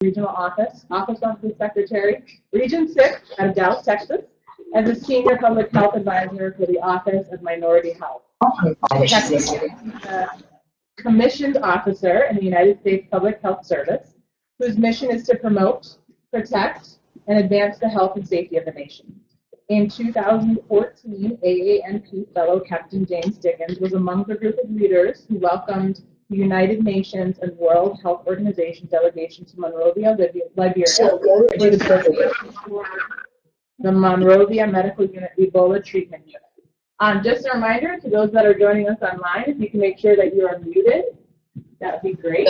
Regional Office, Office of the Secretary, Region 6 out of Dallas, Texas, as a Senior Public Health Advisor for the Office of Minority Health. Commissioned officer in the United States Public Health Service, whose mission is to promote, protect, and advance the health and safety of the nation. In 2014, AANP fellow Captain James Dickens was among the group of leaders who welcomed the United Nations and World Health Organization delegation to Monrovia, Liberia, for the Monrovia Medical Unit Ebola Treatment Unit. Just a reminder to those that are joining us online, if you can make sure that you are muted, that would be great.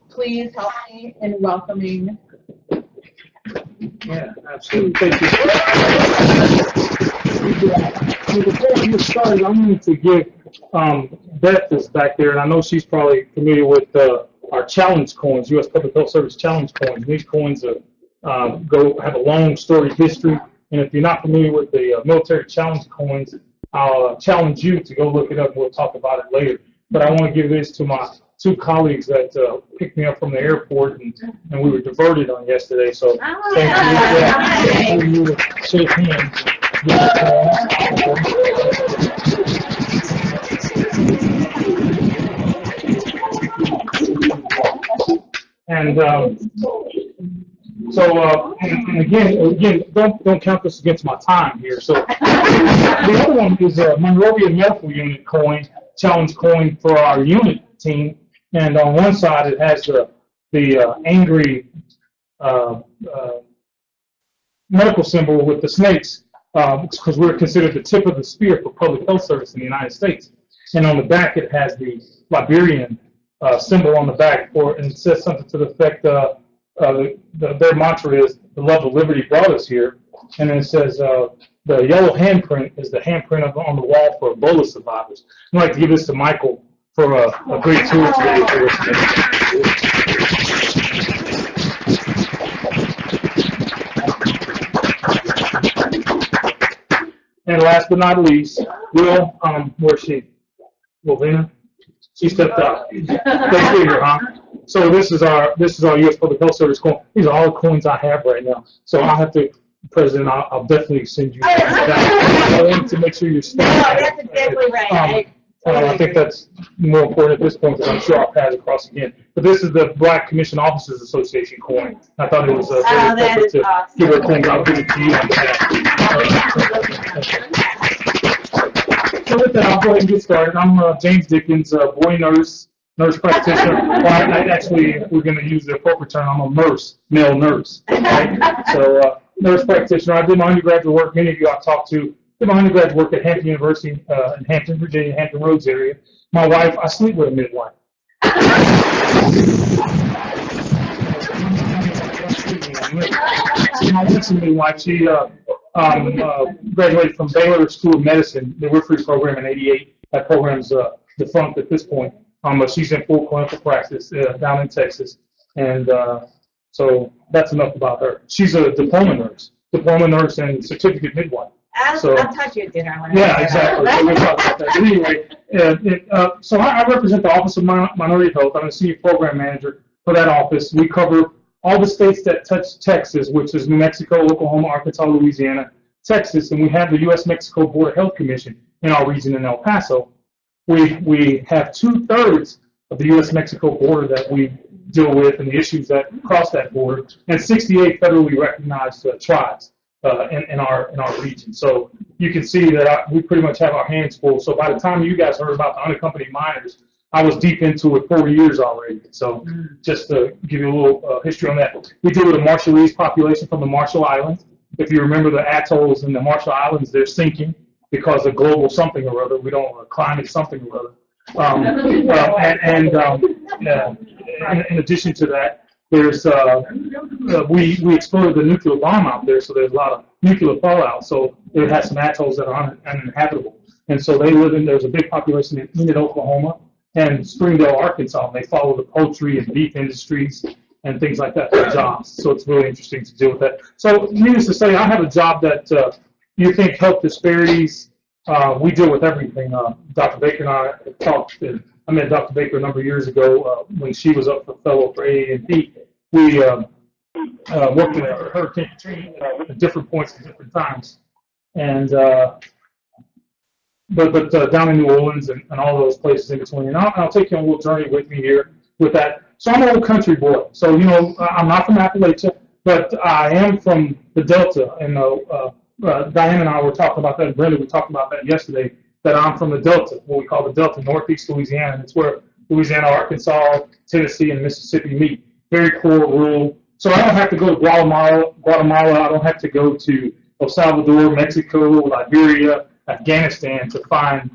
Please help me in welcoming. Yeah, absolutely. Thank you. Before we get started, I'm going to give Beth is back there, and I know she's probably familiar with our challenge coins, U.S. Public Health Service challenge coins. These coins have a long storied history, and if you're not familiar with the military challenge coins, I'll challenge you to go look it up, and we'll talk about it later. But I want to give this to my two colleagues that picked me up from the airport, and we were diverted on yesterday. So thank you. You shake hands. And and again, don't count this against my time here. So the other one is a Monrovia Medical Unit coin, challenge coin for our unit team. And on one side, it has the angry medical symbol with the snakes, because we're considered the tip of the spear for public health service in the United States. And on the back, it has the Liberian symbol on the back, and it says something to the effect their mantra is, the love of liberty brought us here. And then it says, the yellow handprint is the handprint on the wall for Ebola survivors. I'd like to give this to Michael for a great tour today for us. And last but not least, Will, where's she? Wilvina? She stepped up. Thank you, huh? So this is our U.S. Public Health Service coin. These are all the coins I have right now. So I'll have to, President, I'll definitely send you that. I want to make sure you're staying. No, that's exactly right. I think that's more important at this point, because I'm sure I'll pass across again. But this is the Black Commission Officers Association coin. I thought it was very appropriate to awesome. Give her a thing. I'll give it to you on that. So with that, I'll go ahead and get started. I'm James Dickens, boy nurse practitioner. Well, actually, we're going to use the appropriate term. I'm a nurse, male nurse. Right? So nurse practitioner. I did my undergraduate work. Many of you I've talked to. Did my undergraduate work at Hampton University in Hampton, Virginia, Hampton Roads area. My wife, I sleep with a midwife. My wife's a midwife. She graduated from Baylor School of Medicine, the Midwifery program in '88. That program's defunct at this point. She's in full clinical practice down in Texas, and so that's enough about her. She's a diploma nurse and certificate midwife. I'll touch you at dinner. Yeah, exactly. So we'll talk about that. Anyway, so I represent the Office of Minority Health. I'm a senior program manager for that office. We cover all the states that touch Texas, which is New Mexico, Oklahoma, Arkansas, Louisiana, Texas, and we have the U.S.-Mexico Border Health Commission in our region in El Paso. We have 2/3 of the U.S.-Mexico border that we deal with and the issues that cross that border, and 68 federally recognized tribes in our region. So you can see that we pretty much have our hands full. So by the time you guys heard about the unaccompanied minors, I was deep into it 4 years already. So just to give you a little history on that, we deal with a Marshallese population from the Marshall Islands. If you remember, the atolls in the Marshall Islands, they're sinking because of global something or other. We don't climate something or other. In addition to that, there's we exploded the nuclear bomb out there, so there's a lot of nuclear fallout. So it has some atolls that are uninhabitable, and so they live in. There's a big population in Enid, Oklahoma, and Springdale, Arkansas. And they follow the poultry and beef industries and things like that for jobs. So it's really interesting to deal with that. So needless to say, I have a job that you think health disparities. We deal with everything. Dr. Baker and I talked. I met Dr. Baker a number of years ago when she was up for fellow for AANP, we worked in Hurricane Katrina at different points at different times, and but down in New Orleans and all those places in between. And I'll take you on a little journey with me here with that. So I'm an old country boy. So I'm not from Appalachia, but I am from the Delta. And Diane and I were talking about that, and Brenda, we talked about that yesterday, that I'm from the Delta, what we call the Delta, Northeast Louisiana. And it's where Louisiana, Arkansas, Tennessee, and Mississippi meet. Very rural. So I don't have to go to Guatemala. I don't have to go to El Salvador, Mexico, Liberia, Afghanistan to find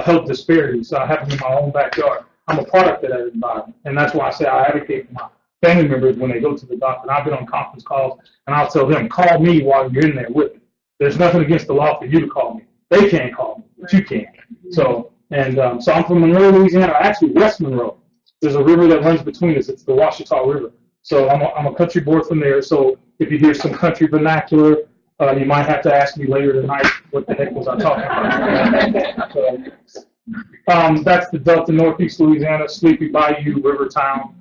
health disparities. So I have them in my own backyard. I'm a product of that environment. And that's why I say I advocate for my family members when they go to the doctor. And I've been on conference calls, and I'll tell them, call me while you're in there with me. There's nothing against the law for you to call me. They can't call me, but you can. So I'm from Monrovia, Louisiana, actually West Monroe. There's a river that runs between us. It's the Washita River. So I'm a country boy from there. So if you hear some country vernacular, you might have to ask me later tonight what the heck was I talking about. That's the Delta, Northeast Louisiana, Sleepy Bayou, River Town.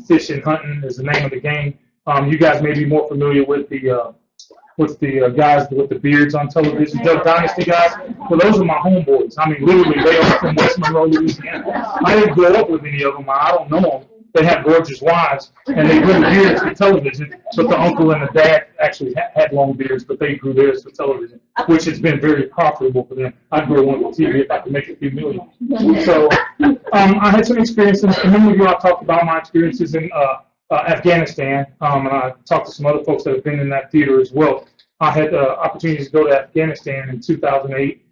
Fishing, hunting is the name of the game. You guys may be more familiar with the guys with the beards on television, Duck Dynasty guys. Well, those are my homeboys. I mean, literally, they are from West Monroe, Louisiana. I didn't grow up with any of them. I don't know them. They have gorgeous wives, and they grew beards for television. But the uncle and the dad actually had long beards, but they grew theirs for television, which has been very profitable for them. I'd grow one for TV if I could make a few million. So I had some experiences, and many of you I talked about my experiences in Afghanistan, and I talked to some other folks that have been in that theater as well. I had opportunities to go to Afghanistan in 2008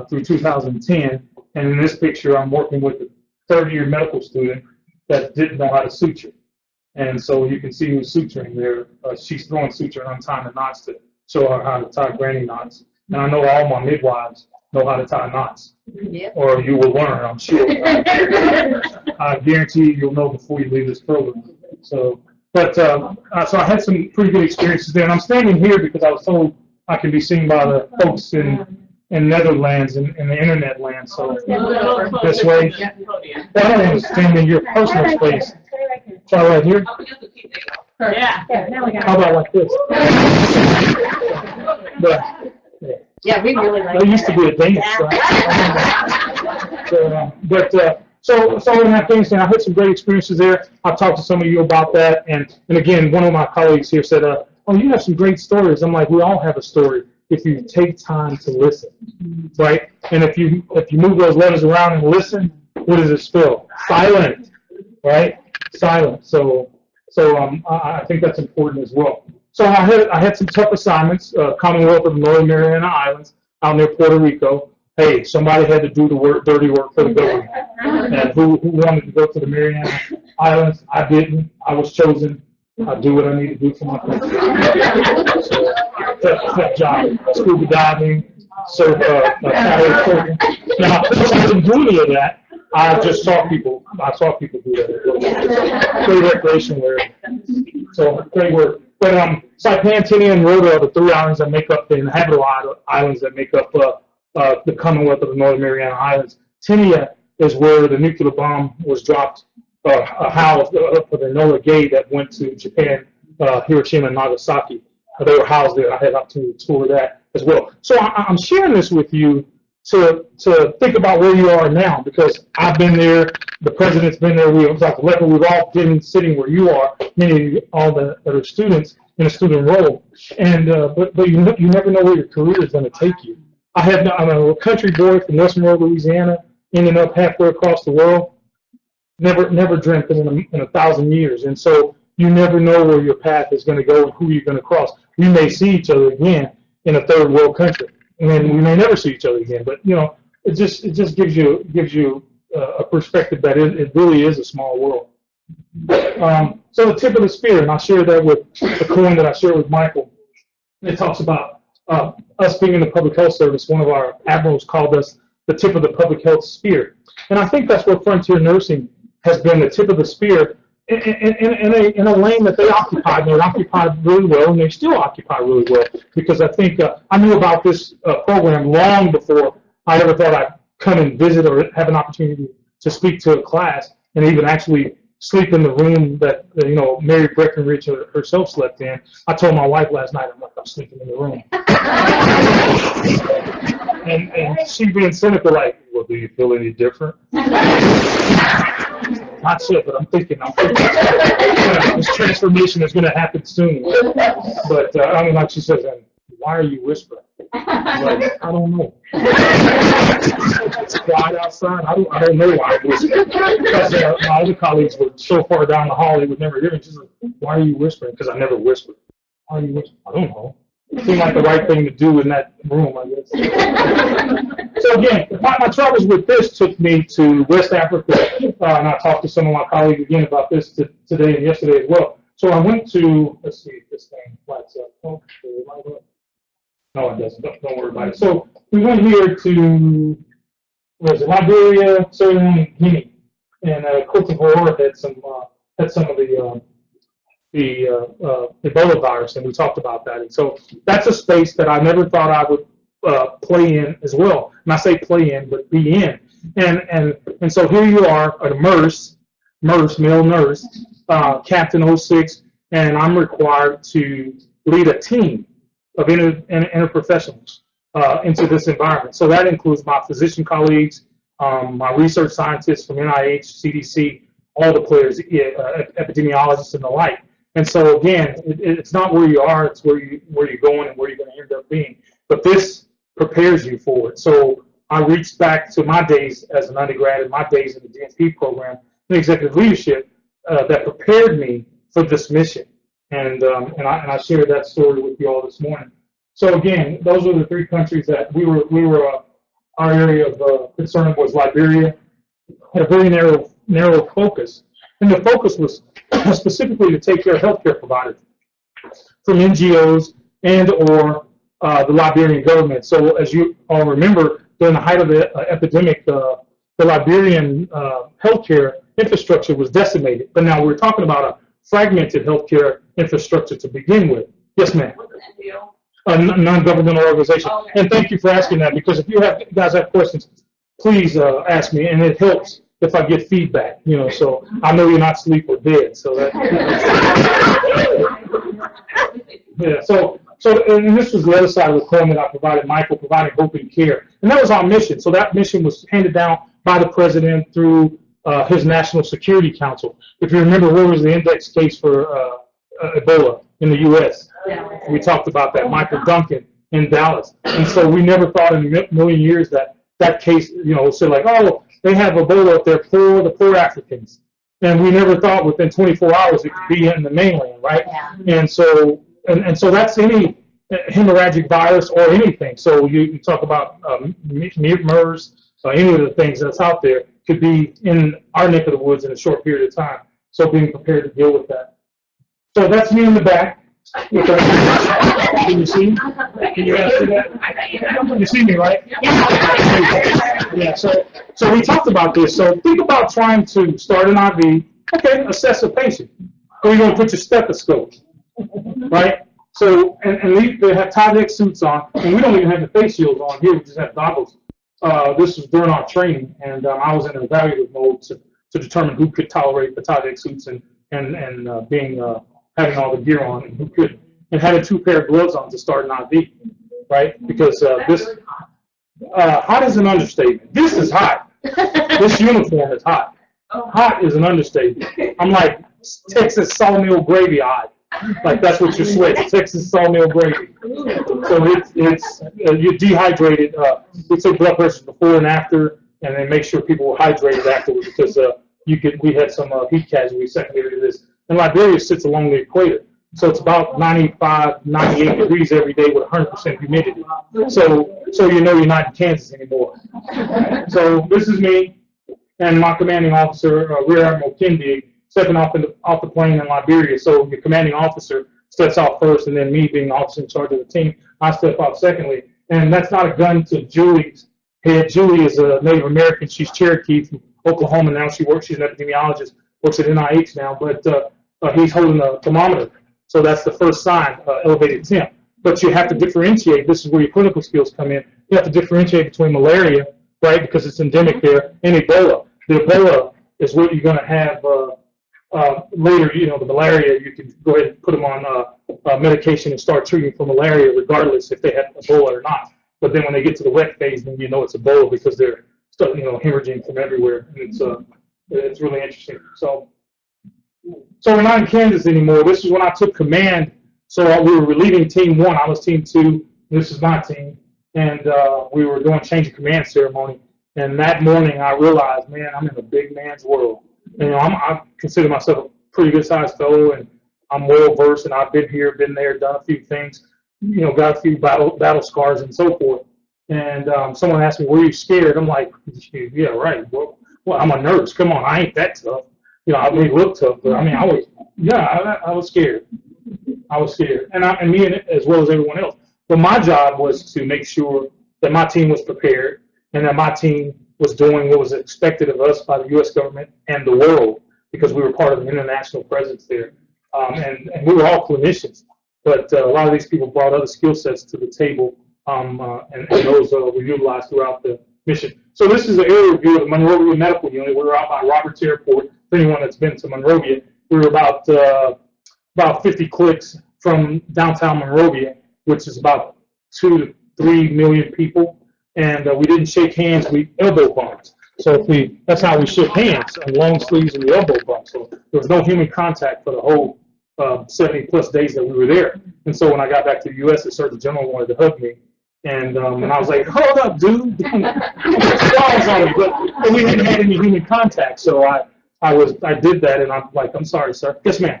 through 2010, and in this picture I'm working with a third-year medical student that didn't know how to suture. And so you can see who's suturing there. She's throwing suture and untying the knots to show her how to tie granny knots. And I know all my midwives know how to tie knots. Yep. Or you will learn, I'm sure. I guarantee you'll know before you leave this program. So I had some pretty good experiences there. And I'm standing here because I was told I can be seen by the folks in Netherlands in the internet land. So this way, I don't want to stand in your personal space. Try right here. Yeah. How about like this? Yeah, we really like that. Used to be a Danish. So in Afghanistan, I had some great experiences there. I've talked to some of you about that, and again, one of my colleagues here said, "Oh, you have some great stories." I'm like, we all have a story if you take time to listen, right? And if you move those letters around and listen, what does it spell? Silent, right? Silent. So I think that's important as well. So I had some tough assignments. Commonwealth of Northern Mariana Islands out near Puerto Rico. Hey, somebody had to do the dirty work for the government. And who wanted to go to the Mariana Islands? I didn't. I was chosen. I do what I need to do for my country. So, tough job. Scuba diving, surf, program. Now, I didn't do any of that. I just saw people. I saw people do that. Great recreation area. So great work. But Saipan, Tinian, and Rota are the three islands that make up the inhabitable islands that make up the Commonwealth of the Northern Mariana Islands. Tinia is where the nuclear bomb was dropped, housed for the Enola Gay that went to Japan, Hiroshima, and Nagasaki. They were housed there. I had an opportunity to tour that as well. So I'm sharing this with you to think about where you are now, because I've been there, the president's been there, we've all been sitting where you are, many of you, all that are students in a student role, and but you never know where your career is going to take you. I'm a country boy from West Monroe, Louisiana, ending up halfway across the world. Never dreamt in 1,000 years, and so you never know where your path is going to go and who you're going to cross. We may see each other again in a third world country, and we may never see each other again. But it just gives you a perspective that it really is a small world. So the tip of the spear, and I shared that with the coin that I shared with Michael. It talks about us being in the public health service. One of our admirals called us the tip of the public health spear, and I think that's what frontier nursing has been, the tip of the spear in a lane that they occupied. And they occupied really well, and they still occupy really well, because I think I knew about this program long before I ever thought I'd come and visit or have an opportunity to speak to a class and even actually sleep in the room that Mary Breckenridge herself slept in. I told my wife last night, I'm sleeping in the room. and she being cynical, like, well, do you feel any different? Not sure, but I'm thinking this transformation is going to happen soon. But like she says, why are you whispering? Like, I don't know. It's quiet outside. I don't know why I'm whispering. Because my other colleagues were so far down the hall they would never hear me. She's like, why are you whispering? Because I never whispered. Why are you whispering? I don't know. It seemed like the right thing to do in that room, I guess. So again, my travels with this took me to West Africa, and I talked to some of my colleagues again about this today and yesterday as well. So I went to, let's see if this thing lights up. Oh, no, it doesn't. Don't worry about it. So we went here to, Liberia, Sierra Leone, and Guinea, and Cote d'Ivoire had some of the Ebola virus, and we talked about that. And so that's a space that I never thought I would play in as well. And I say play in, but be in. And so here you are, a nurse, male nurse, Captain 06, and I'm required to lead a team of interprofessionals into this environment. So that includes my physician colleagues, my research scientists from NIH, CDC, all the players, epidemiologists and the like. And so again, it's not where you are, it's where you're going and where you're going to end up being. But this prepares you for it. So I reached back to my days as an undergrad and my days in the DNP program in executive leadership that prepared me for this mission. And I shared that story with you all this morning. So again, those are the three countries that we were our area of concern was Liberia. Had a very narrow focus, and the focus was specifically to take care of healthcare providers from NGOs and or the Liberian government. So as you all remember, during the height of the epidemic, the Liberian healthcare infrastructure was decimated. But now we're talking about a fragmented healthcare infrastructure to begin with. Yes, ma'am. A non-governmental organization. Oh, okay. And thank you for asking that, because if you guys have questions, please ask me, and it helps if I get feedback. So I know you're not asleep or dead. So that. Yeah. So and this was the other side of the coin that I provided. Michael provided hope and care, and that was our mission. So that mission was handed down by the president through his National Security Council. If you remember, where was the index case for Ebola in the U.S.? Yeah. We talked about that, Michael Duncan in Dallas. And so we never thought in a million years that case, said like, oh, they have Ebola up there, the poor Africans. And we never thought within 24 hours it could be in the mainland, right? Yeah. And so that's any hemorrhagic virus or anything. So you talk about MERS, any of the things that's out there could be in our neck of the woods in a short period of time. So being prepared to deal with that. So that's me in the back. Can you see me? Can you guys see that? You see me, right? Yeah. So we talked about this. So think about trying to start an IV. Okay, assess a patient. Where are you going to put your stethoscope? Right? So, and they have Tyvek suits on, and we don't even have the face shields on here. We just have goggles. This was during our training, and I was in an evaluative mode to determine who could tolerate the Tyvek suits and having all the gear on and who couldn't. And having 2 pair of gloves on to start an IV, right? Because this hot is an understatement. This is hot. This uniform is hot. Hot is an understatement. I'm like Texas sawmill gravy hot. Like that's what you're sweating, Texas sawmill gravy. So it's you're dehydrated. We took blood pressures before and after, and then make sure people were hydrated afterwards, because we had some heat casualties secondary to this. And Liberia sits along the equator, so it's about 95, 98 degrees every day with 100% humidity. So you're not in Kansas anymore. So this is me and my commanding officer, Rear Admiral Kendig, stepping off the plane in Liberia. So your commanding officer steps out first, and then me, being the officer in charge of the team, I step out secondly. And that's not a gun to Julie's head. Julie is a Native American. She's Cherokee from Oklahoma now. She's an epidemiologist, works at NIH now, but he's holding a thermometer. So that's the first sign, elevated temp. But you have to differentiate. This is where your clinical skills come in. You have to differentiate between malaria, right, because it's endemic there, and Ebola. The Ebola is what you're going to have later, the malaria, you can go ahead and put them on medication and start treating for malaria regardless if they have Ebola or not. But then when they get to the wet phase, then it's Ebola because they're hemorrhaging from everywhere, and it's really interesting. So we're not in Kansas anymore. This is when I took command. So we were relieving Team 1. I was Team 2. This is my team, and we were doing change of command ceremony. And that morning, I realized, man, I'm in a big man's world. And, I consider myself a pretty good-sized fellow, and I'm well-versed, and I've been here, been there, done a few things, got a few battle scars and so forth. And someone asked me, were you scared? I'm like, yeah, right. Well, I'm a nurse. Come on, I ain't that tough. I may look tough, but I was scared. I was scared, and me as well as everyone else. But my job was to make sure that my team was prepared and that my team was doing what was expected of us by the U.S. government and the world, because we were part of the international presence there. And we were all clinicians, but a lot of these people brought other skill sets to the table, and those were utilized throughout the mission. So this is an area view of the Monrovia Medical Unit. We were out by Roberts Airport. For anyone that's been to Monrovia, we were about 50 clicks from downtown Monrovia, which is about 2 to 3 million people. And we didn't shake hands, we elbow bumped. So that's how we shook hands, on long sleeves and the elbow bump. So there was no human contact for the whole 70 plus days that we were there. And so when I got back to the U.S., the Surgeon General wanted to hug me. And I was like, hold up, dude. But we hadn't had any human contact. So I did that, and I'm like, I'm sorry, sir. Yes, ma'am.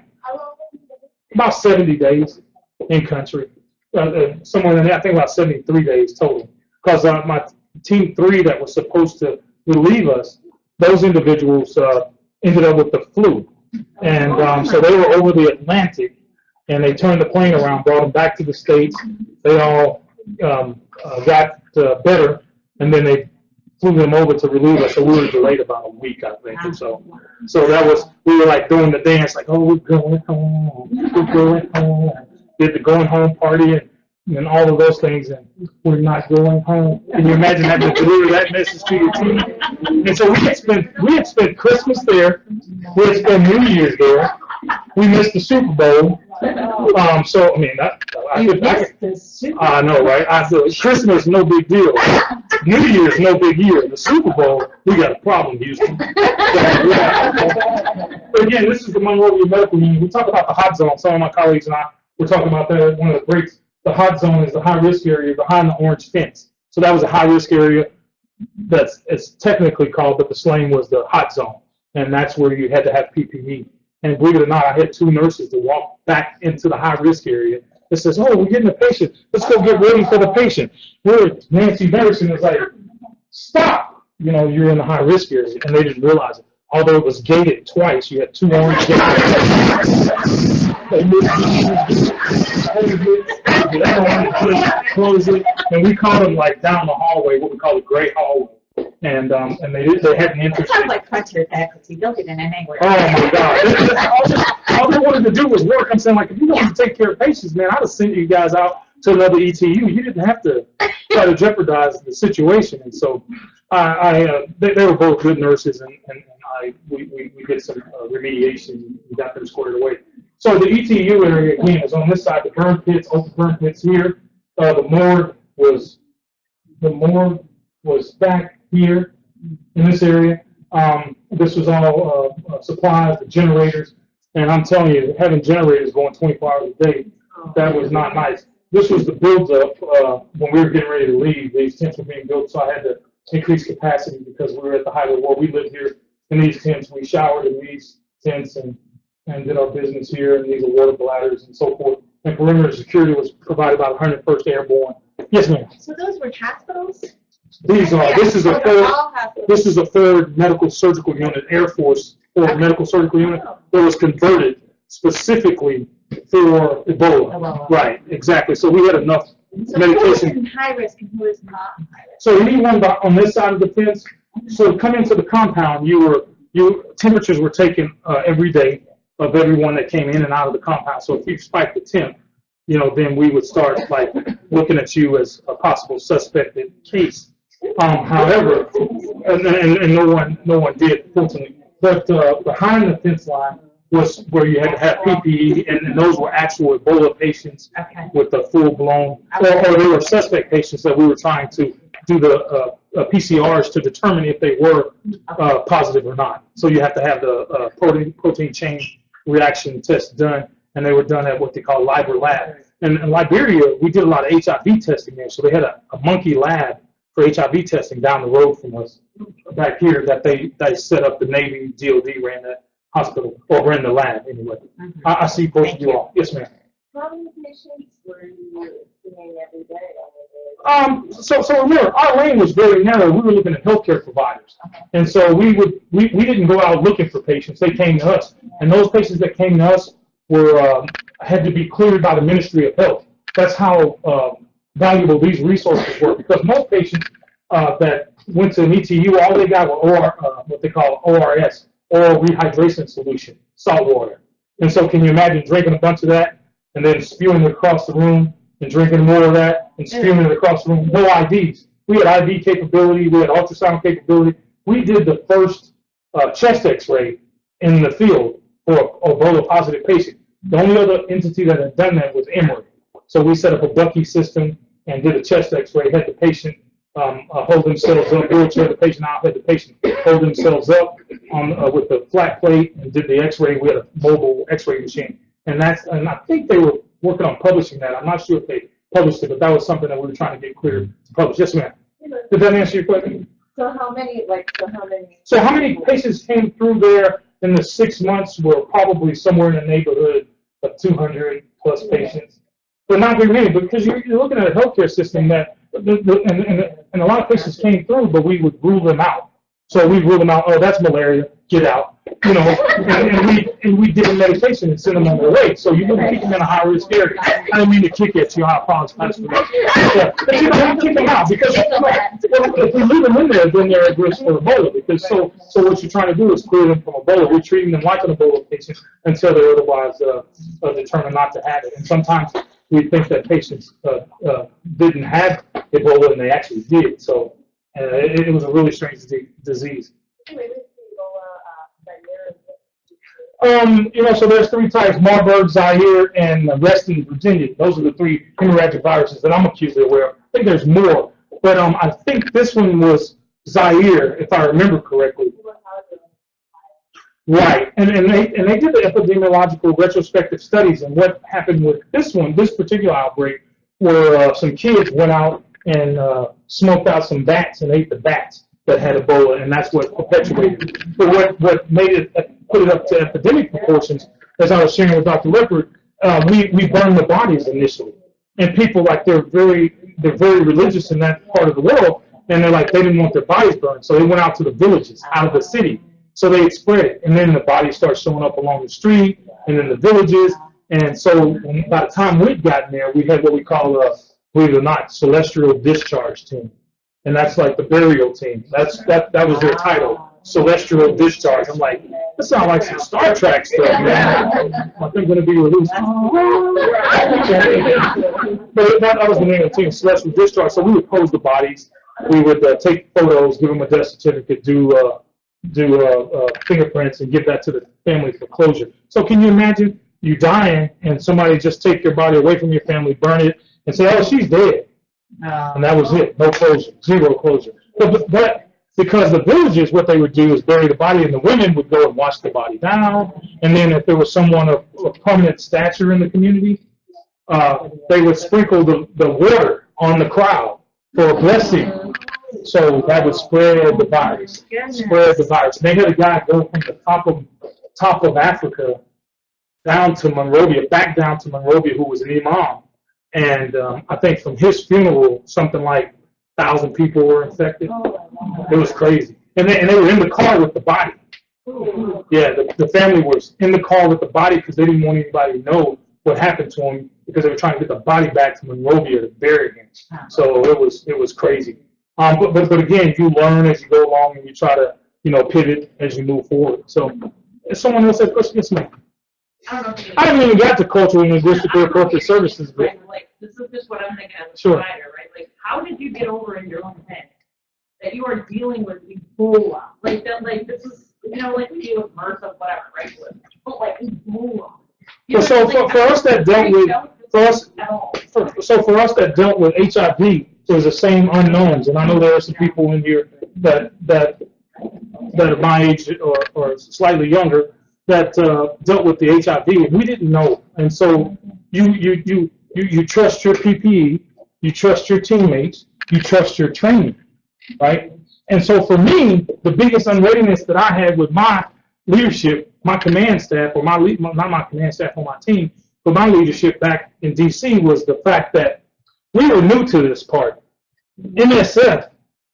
About 70 days in country. Somewhere in there, I think about 73 days total. Because my Team 3 that was supposed to relieve us, those individuals ended up with the flu. And so they were over the Atlantic, and they turned the plane around, brought them back to the States. They all got better, and then they flew them over to relieve us. So we were delayed about a week, I think, or so. So we were like doing the dance, like, oh, we're going home, we're going home. Did the going home party and all of those things, and we're not going home. Can you imagine having to deliver that message to your team? And so we had spent Christmas there. We had spent New Year's there. We missed the Super Bowl. So I mean, I know, right? Christmas, no big deal. New Year's, no big year. The Super Bowl, we got a problem, Houston. But again, this is the Monrovia Medical Unit. We talk about the hot zone. Some of my colleagues and I were talking about that. One of the breaks. The hot zone is the high-risk area behind the orange fence. So that was a high-risk area it's technically called, but the slang was the hot zone. And that's where you had to have PPE. And believe it or not, I had 2 nurses to walk back into the high-risk area. It says, oh, we're getting a patient. Let's go get ready for the patient. Nancy Harrison was like, stop. You're in the high-risk area. And they didn't realize it. Although it was gated twice, you had 2 orange gates. Close it, and we called them like down the hallway, what we call the gray hallway, and they had an interest. It sounds like frontier faculty. They'll get in anywhere. Oh my God! all they wanted to do was work. I'm saying, like, if you wanted to take care of patients, man, I'd have sent you guys out to another ETU. You didn't have to try to jeopardize the situation. And so, they were both good nurses, and we did some remediation. We got them squared away. So the ETU area, again, is on this side. The burn pits, open burn pits here. The morgue was back here in this area. This was all supplies, the generators. And I'm telling you, having generators going 24 hours a day, that was not nice. This was the build-up when we were getting ready to leave. These tents were being built, so I had to increase capacity because we were at the height of the war. We lived here in these tents. We showered in these tents and did our business here, and these are water bladders and so forth. And perimeter security was provided by the 101st Airborne. Yes, ma'am. So those were hospitals? These are. This is a third medical surgical unit, Air Force medical surgical unit that was converted specifically for Ebola. Right, exactly. So we had enough medication. Who is in high risk and who is not in high risk? So anyone on this side of the fence. So come into the compound, temperatures were taken every day of everyone that came in and out of the compound. So if you spiked the temp, then we would start like looking at you as a possible suspected case. However, and no one did, fortunately. But behind the fence line was where you had to have PPE, and those were actual Ebola patients with the full-blown, or they were suspect patients that we were trying to do the PCRs to determine if they were positive or not. So you have to have the protein chain reaction test done, and they were done at what they call Liber Lab. And in Liberia, we did a lot of HIV testing there, so they had a monkey lab for HIV testing down the road from us back here that they set up. The Navy DOD ran that hospital, or ran the lab anyway. I see both of you all. Yes, ma'am. How many patients were you seeing every day? So remember, our lane was very narrow. We were looking at healthcare providers, and so we didn't go out looking for patients. They came to us, and those patients that came to us were had to be cleared by the Ministry of Health. That's how valuable these resources were, because most patients that went to an ETU, all they got were what they call ORS, oral rehydration solution, salt water. And so can you imagine drinking a bunch of that and then spewing it across the room and drinking more of that and spewing it across the room? No IVs. We had IV capability. We had ultrasound capability. We did the first chest x-ray in the field for Ebola positive patient. The only other entity that had done that was Emory. So we set up a Bucky system and did a chest x-ray, had the patient hold themselves up, wheelchair the patient out, had the patient hold themselves up with the flat plate and did the x-ray. We had a mobile x-ray machine. And I think they were working on publishing that. I'm not sure if they published it, but that was something that we were trying to get cleared to publish. Yes, ma'am. Did that answer your question? So how many? So how many patients came through there in the 6 months? Were probably somewhere in the neighborhood of 200 plus patients. But not very many, because you're looking at a healthcare system that, and a lot of patients came through, but we would rule them out. So we rule them out. Oh, that's malaria. Get out. You know, and we did a medication and sent them on their way. So you wouldn't keep them in a high-risk area. I didn't mean to kick at you. I apologize for that. But you don't kick them out, because if we leave them in there, then they're at risk for Ebola. Because so what you're trying to do is clear them from Ebola. We're treating them like an Ebola patient until they're otherwise determined not to have it. And sometimes we think that patients didn't have Ebola, and they actually did. So it was a really strange disease. So there's 3 types: Marburg, Zaire, and Reston, Virginia. Those are the 3 hemorrhagic viruses that I'm acutely aware of. I think there's more, but I think this one was Zaire, if I remember correctly. Right, and they did the epidemiological retrospective studies, and what happened with this particular outbreak, where some kids went out and smoked out some bats and ate the bats that had Ebola, and that's what perpetuated it. But what made it, put it up to epidemic proportions, as I was sharing with Dr. Leopard, we burned the bodies initially. And people, like, they're very religious in that part of the world, and they didn't want their bodies burned, so they went out to the villages, out of the city. So they spread it, and then the bodies start showing up along the street, and then the villages, and so by the time we'd gotten there, we had what we call, believe it or not, celestial discharge team. And that's like the burial team. That was their title, celestial discharge. I'm like, that sounds like some Star Trek stuff, man. I think going to be released. But that was the name of the team, celestial discharge. So we would pose the bodies, we would take photos, give them a death certificate, do fingerprints, and give that to the family for closure. So can you imagine you dying and somebody just take your body away from your family, burn it, and say, oh, she's dead. And that was it. No closure. Zero closure. But because the villages, what they would do is bury the body, and the women would go and wash the body down. And then if there was someone of prominent stature in the community, they would sprinkle the water on the crowd for a blessing. So that would spread the virus. Spread the virus. And they had a guy go from the top of Africa down to Monrovia, back down to Monrovia, who was an imam. And I think from his funeral, something like 1,000 people were infected. It was crazy. And they were in the car with the body. Yeah, the family was in the car with the body because they didn't want anybody to know what happened to him, because they were trying to get the body back to Monrovia to bury him. So it was crazy. But again, you learn as you go along, and you try to pivot as you move forward. So if someone else has a question, yes, ma'am. I haven't even got to cultural and linguistic or corporate services, but this is just what I'm thinking as a sure. provider, right? Like, how did you get over in your own head that you are dealing with Ebola? Like that, like this is You know, like we do with MRSA, whatever, right? But like, move on. Well, so for us that dealt with, for us that dealt with HIV, it was the same unknowns, and I know there are some people in here that are my age or slightly younger that dealt with the HIV, and we didn't know. And so you trust your PPE, you trust your teammates, you trust your training, right? And so for me, the biggest unreadiness that I had with my leadership, my command staff, or not my command staff on my team, but my leadership back in DC was the fact that we were new to this part. MSF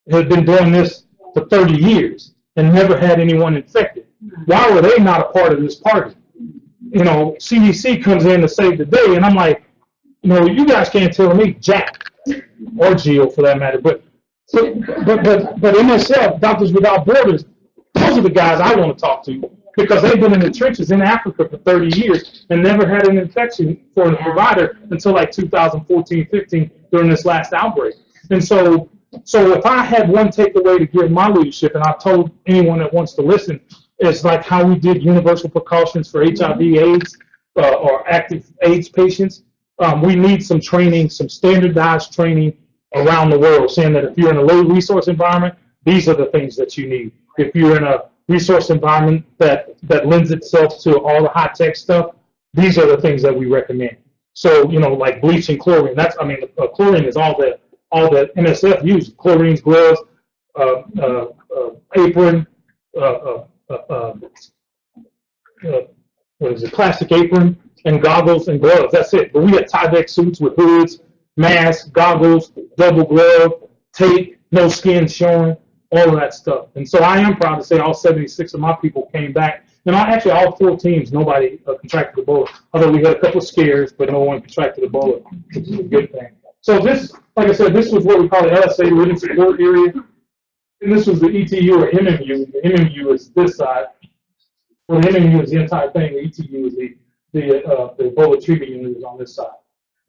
had been doing this for 30 years and never had anyone infected. Why were they not a part of this party? You know, CDC comes in to save the day, and I'm like, you know, you guys can't tell me Jack or Geo for that matter, but MSF, Doctors Without Borders, those are the guys I want to talk to because they've been in the trenches in Africa for 30 years and never had an infection for a provider until like 2014, 15 during this last outbreak. And so if I had one takeaway to give my leadership, and I've told anyone that wants to listen, it's like how we did universal precautions for HIV, AIDS, or active AIDS patients. We need some training, some standardized training around the world, saying that if you're in a low resource environment, these are the things that you need. If you're in a resource environment that lends itself to all the high tech stuff, these are the things that we recommend. So, you know, like bleach and chlorine. Chlorine is all that MSF uses. Chlorines, gloves, apron, plastic apron, and goggles and gloves. That's it. But we had Tyvek suits with hoods, masks, goggles, double glove, tape, no skin showing, all of that stuff. And so I am proud to say all 76 of my people came back. And actually, all 4 teams, nobody contracted Ebola. Although we had a couple of scares, but no one contracted Ebola, which is a good thing. So this, like I said, this was what we call the LSA Living Support Area. And this was the ETU or MMU. The MMU is this side. Well, the MMU is the entire thing. The ETU is the Ebola treatment unit is on this side.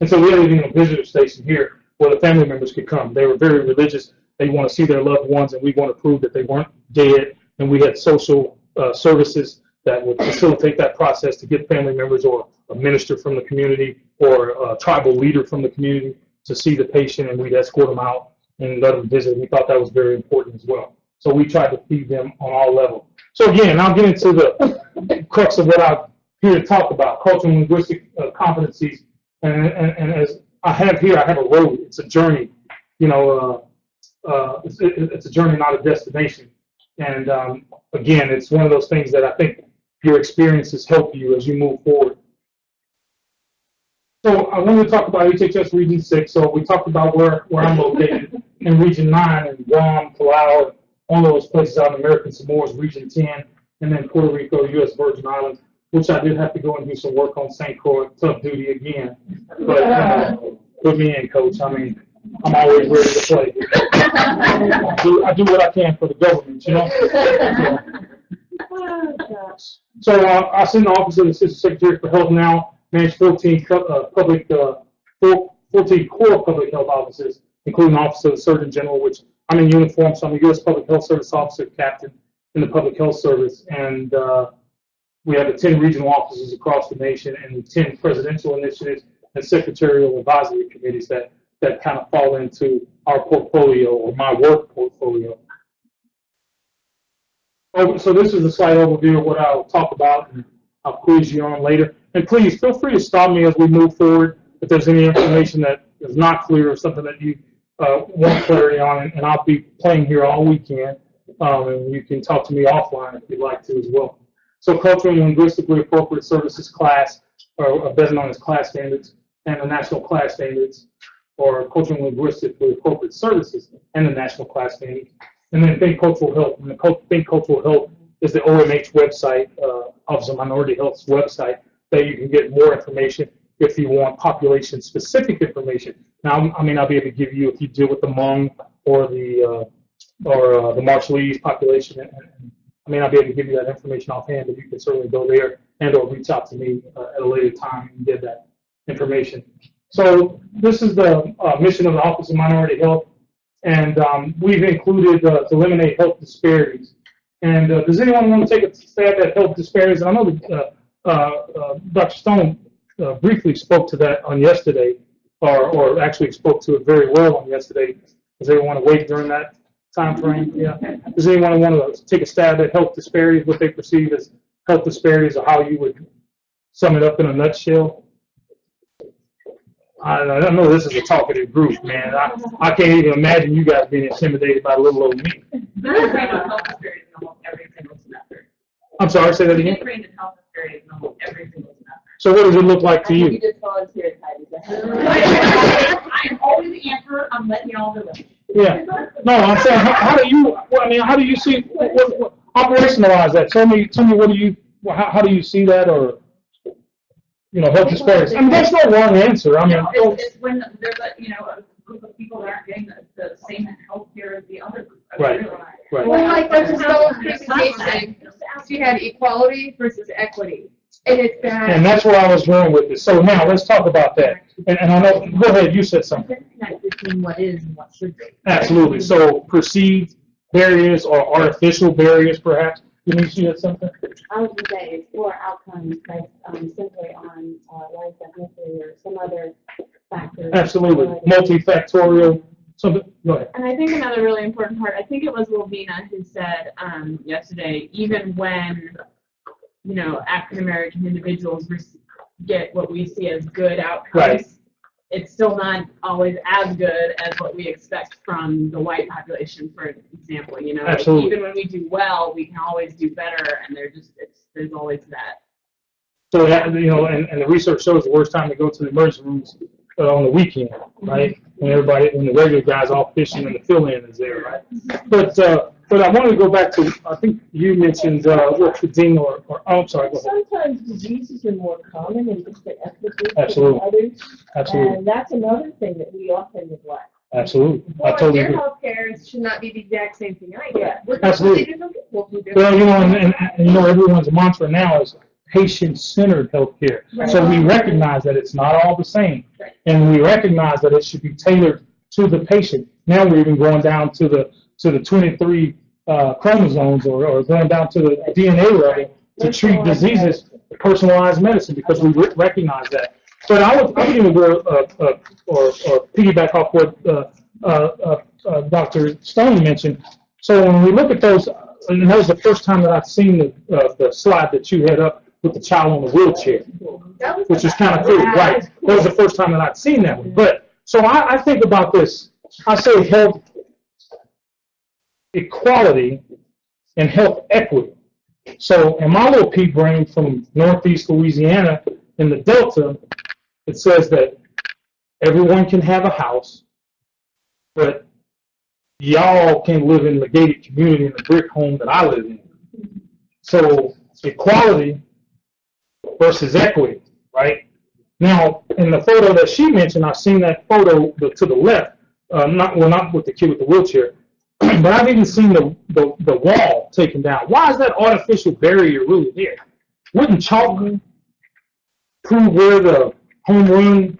And so we had even a visitor station here where the family members could come. They were very religious. They want to see their loved ones, and we want to prove that they weren't dead. And we had social services that would facilitate that process to get family members or a minister from the community or a tribal leader from the community to see the patient, and we'd escort them out and let them visit. We thought that was very important as well. So we tried to feed them on all levels. So again, I'll get into the crux of what I'm here to talk about, cultural and linguistic competencies. And as I have here, I have a road. It's a journey. You know, it's a journey, not a destination. And again, it's one of those things that I think your experiences help you as you move forward. So I wanted to talk about HHS Region 6. So we talked about where I'm located in Region 9 and Guam, Palau, all those places out in American Samoa's Region 10, and then Puerto Rico, U.S. Virgin Islands, which I did have to go and do some work on St. Croix, tough duty again. But put me in, Coach. I mean, I'm always ready to play. I do what I can for the government, you know. So I sit in the office of the Assistant Secretary for Health now, manage 14 core public health offices, including the Office of the Surgeon General, which I'm in uniform, so I'm a U.S. Public Health Service officer, captain in the Public Health Service, and we have 10 regional offices across the nation and 10 presidential initiatives and secretarial advisory committees that kind of fall into our portfolio or my work portfolio. So this is a slight overview of what I'll talk about, and I'll quiz you on later. And please feel free to stop me as we move forward if there's any information that is not clear or something that you want clarity on, and I'll be playing here all weekend, and you can talk to me offline if you'd like to as well. So culturally and linguistically appropriate services class, or better known as class standards, and the national class standards, or culturally and linguistically appropriate services and the national class standards. And then Think Cultural Health. And the Think Cultural Health is the OMH website, Office of Minority Health's website, that you can get more information if you want population-specific information. Now, I may not be able to give you if you deal with the Hmong or the Marshallese population. And I may not be able to give you that information offhand, but you can certainly go there and or reach out to me at a later time and get that information. So this is the mission of the Office of Minority Health, and we've included to eliminate health disparities. And does anyone want to take a stab at health disparities? And I know that Dr. Stone briefly spoke to that on yesterday, or actually spoke to it very well on yesterday. Does anyone want to wait during that time frame? Yeah. Does anyone want to take a stab at health disparities, what they perceive as health disparities, or how you would sum it up in a nutshell? I know this is a talkative group, man. I can't even imagine you guys being intimidated by little old me. They're trained on health disparities in almost every single semester. I'm sorry, say that again? They're trained in health disparities in almost every single semester. So what does it look like to You you? just volunteered, Heidi. I am always the answer. I'm letting y'all know that. Yeah. No, I'm saying, how do you, well, I mean, how do you see, what, operationalize that? Tell me what do you, how do you see that, or, you know, health disparities? I mean, there's no wrong answer. I mean, It's when there's a group of people that aren't getting the same health care as the other group. Right. Right. Well, like Dr. Stone's presentation, she had equality versus equity. And it's and that, that's where I was going with this. So now let's talk about that. And I know, go ahead, you said something. Disconnect between what is and what should be. Absolutely. So perceived barriers or artificial barriers, perhaps. Denise, you had something? I was going to say it's for outcomes based simply on race, ethnicity, or some other factors. Absolutely. Multifactorial. Something. Go ahead. And I think another really important part, I think it was Lovina who said yesterday, even when, you know, African American individuals get what we see as good outcomes, Right. it's still not always as good as what we expect from the white population, for example. You know, Absolutely. even when we do well, we can always do better, and there's always that. So that, you know, and the research shows the worst time to go to the emergency rooms on the weekend, right? When the regular guys all fishing and the fill-in is there, right? But I wanted to go back to, I think you mentioned what the dean or I'm sorry, go ahead. Sometimes diseases are more common in different ethnic groups Absolutely. than others. Absolutely. And that's another thing that we often neglect. Absolutely. I well, totally your agree. health care should not be the exact same thing I get. We're Absolutely. completely different people who do Well, you know, and you know, everyone's mantra now is patient-centered healthcare. Right. So we recognize that it's not all the same, Right. and we recognize that it should be tailored to the patient. Now we're even going down to the 23 chromosomes, or going down to the DNA level to treat diseases, personalized medicine, because we recognize that. But I would even go or piggyback off what Dr. Stone mentioned. So when we look at those, and that was the first time that I've seen the slide that you had up with the child on the wheelchair, which is kind of cool, right? That was the first time that I'd seen that one. But so I think about this. I say health equality and health equity. So in my little pea brain from Northeast Louisiana in the Delta, it says that everyone can have a house, but y'all can live in the gated community in the brick home that I live in. So equality versus equity, right? Now, in the photo that she mentioned, I've seen that photo to the left, not with the kid with the wheelchair, but I've even seen the wall taken down. Why is that artificial barrier really there? Wouldn't chalk prove where the home run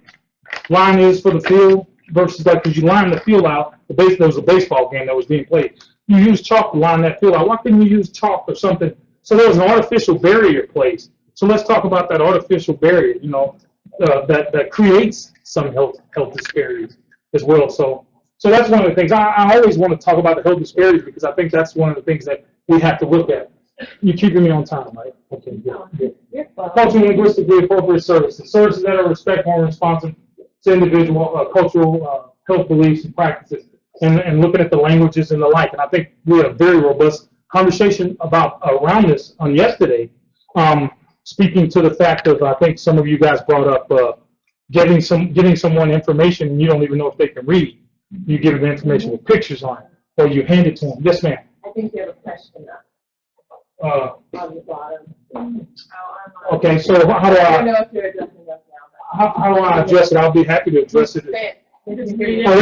line is for the field versus like, because you line the field out, there was a baseball game that was being played. You use chalk to line that field out. Why couldn't you use chalk or something? So there was an artificial barrier placed. So let's talk about that artificial barrier, you know, that creates some health disparities as well. So that's one of the things. I always want to talk about the health disparities because I think that's one of the things that we have to look at. You're keeping me on time, right? Okay, good. Culturally and linguistically appropriate services. Services that are respectful and responsive to individual cultural health beliefs and practices, and looking at the languages and the like. And I think we had a very robust conversation around this on yesterday, speaking to the fact of, I think some of you guys brought up giving someone information and you don't even know if they can read. You give them information with pictures on it, or you hand it to them. Yes, ma'am. I think you have a question on the bottom. Okay, so how do I don't I know if you're addressing that now. how do I address it? I'll be happy to address it. Oh, they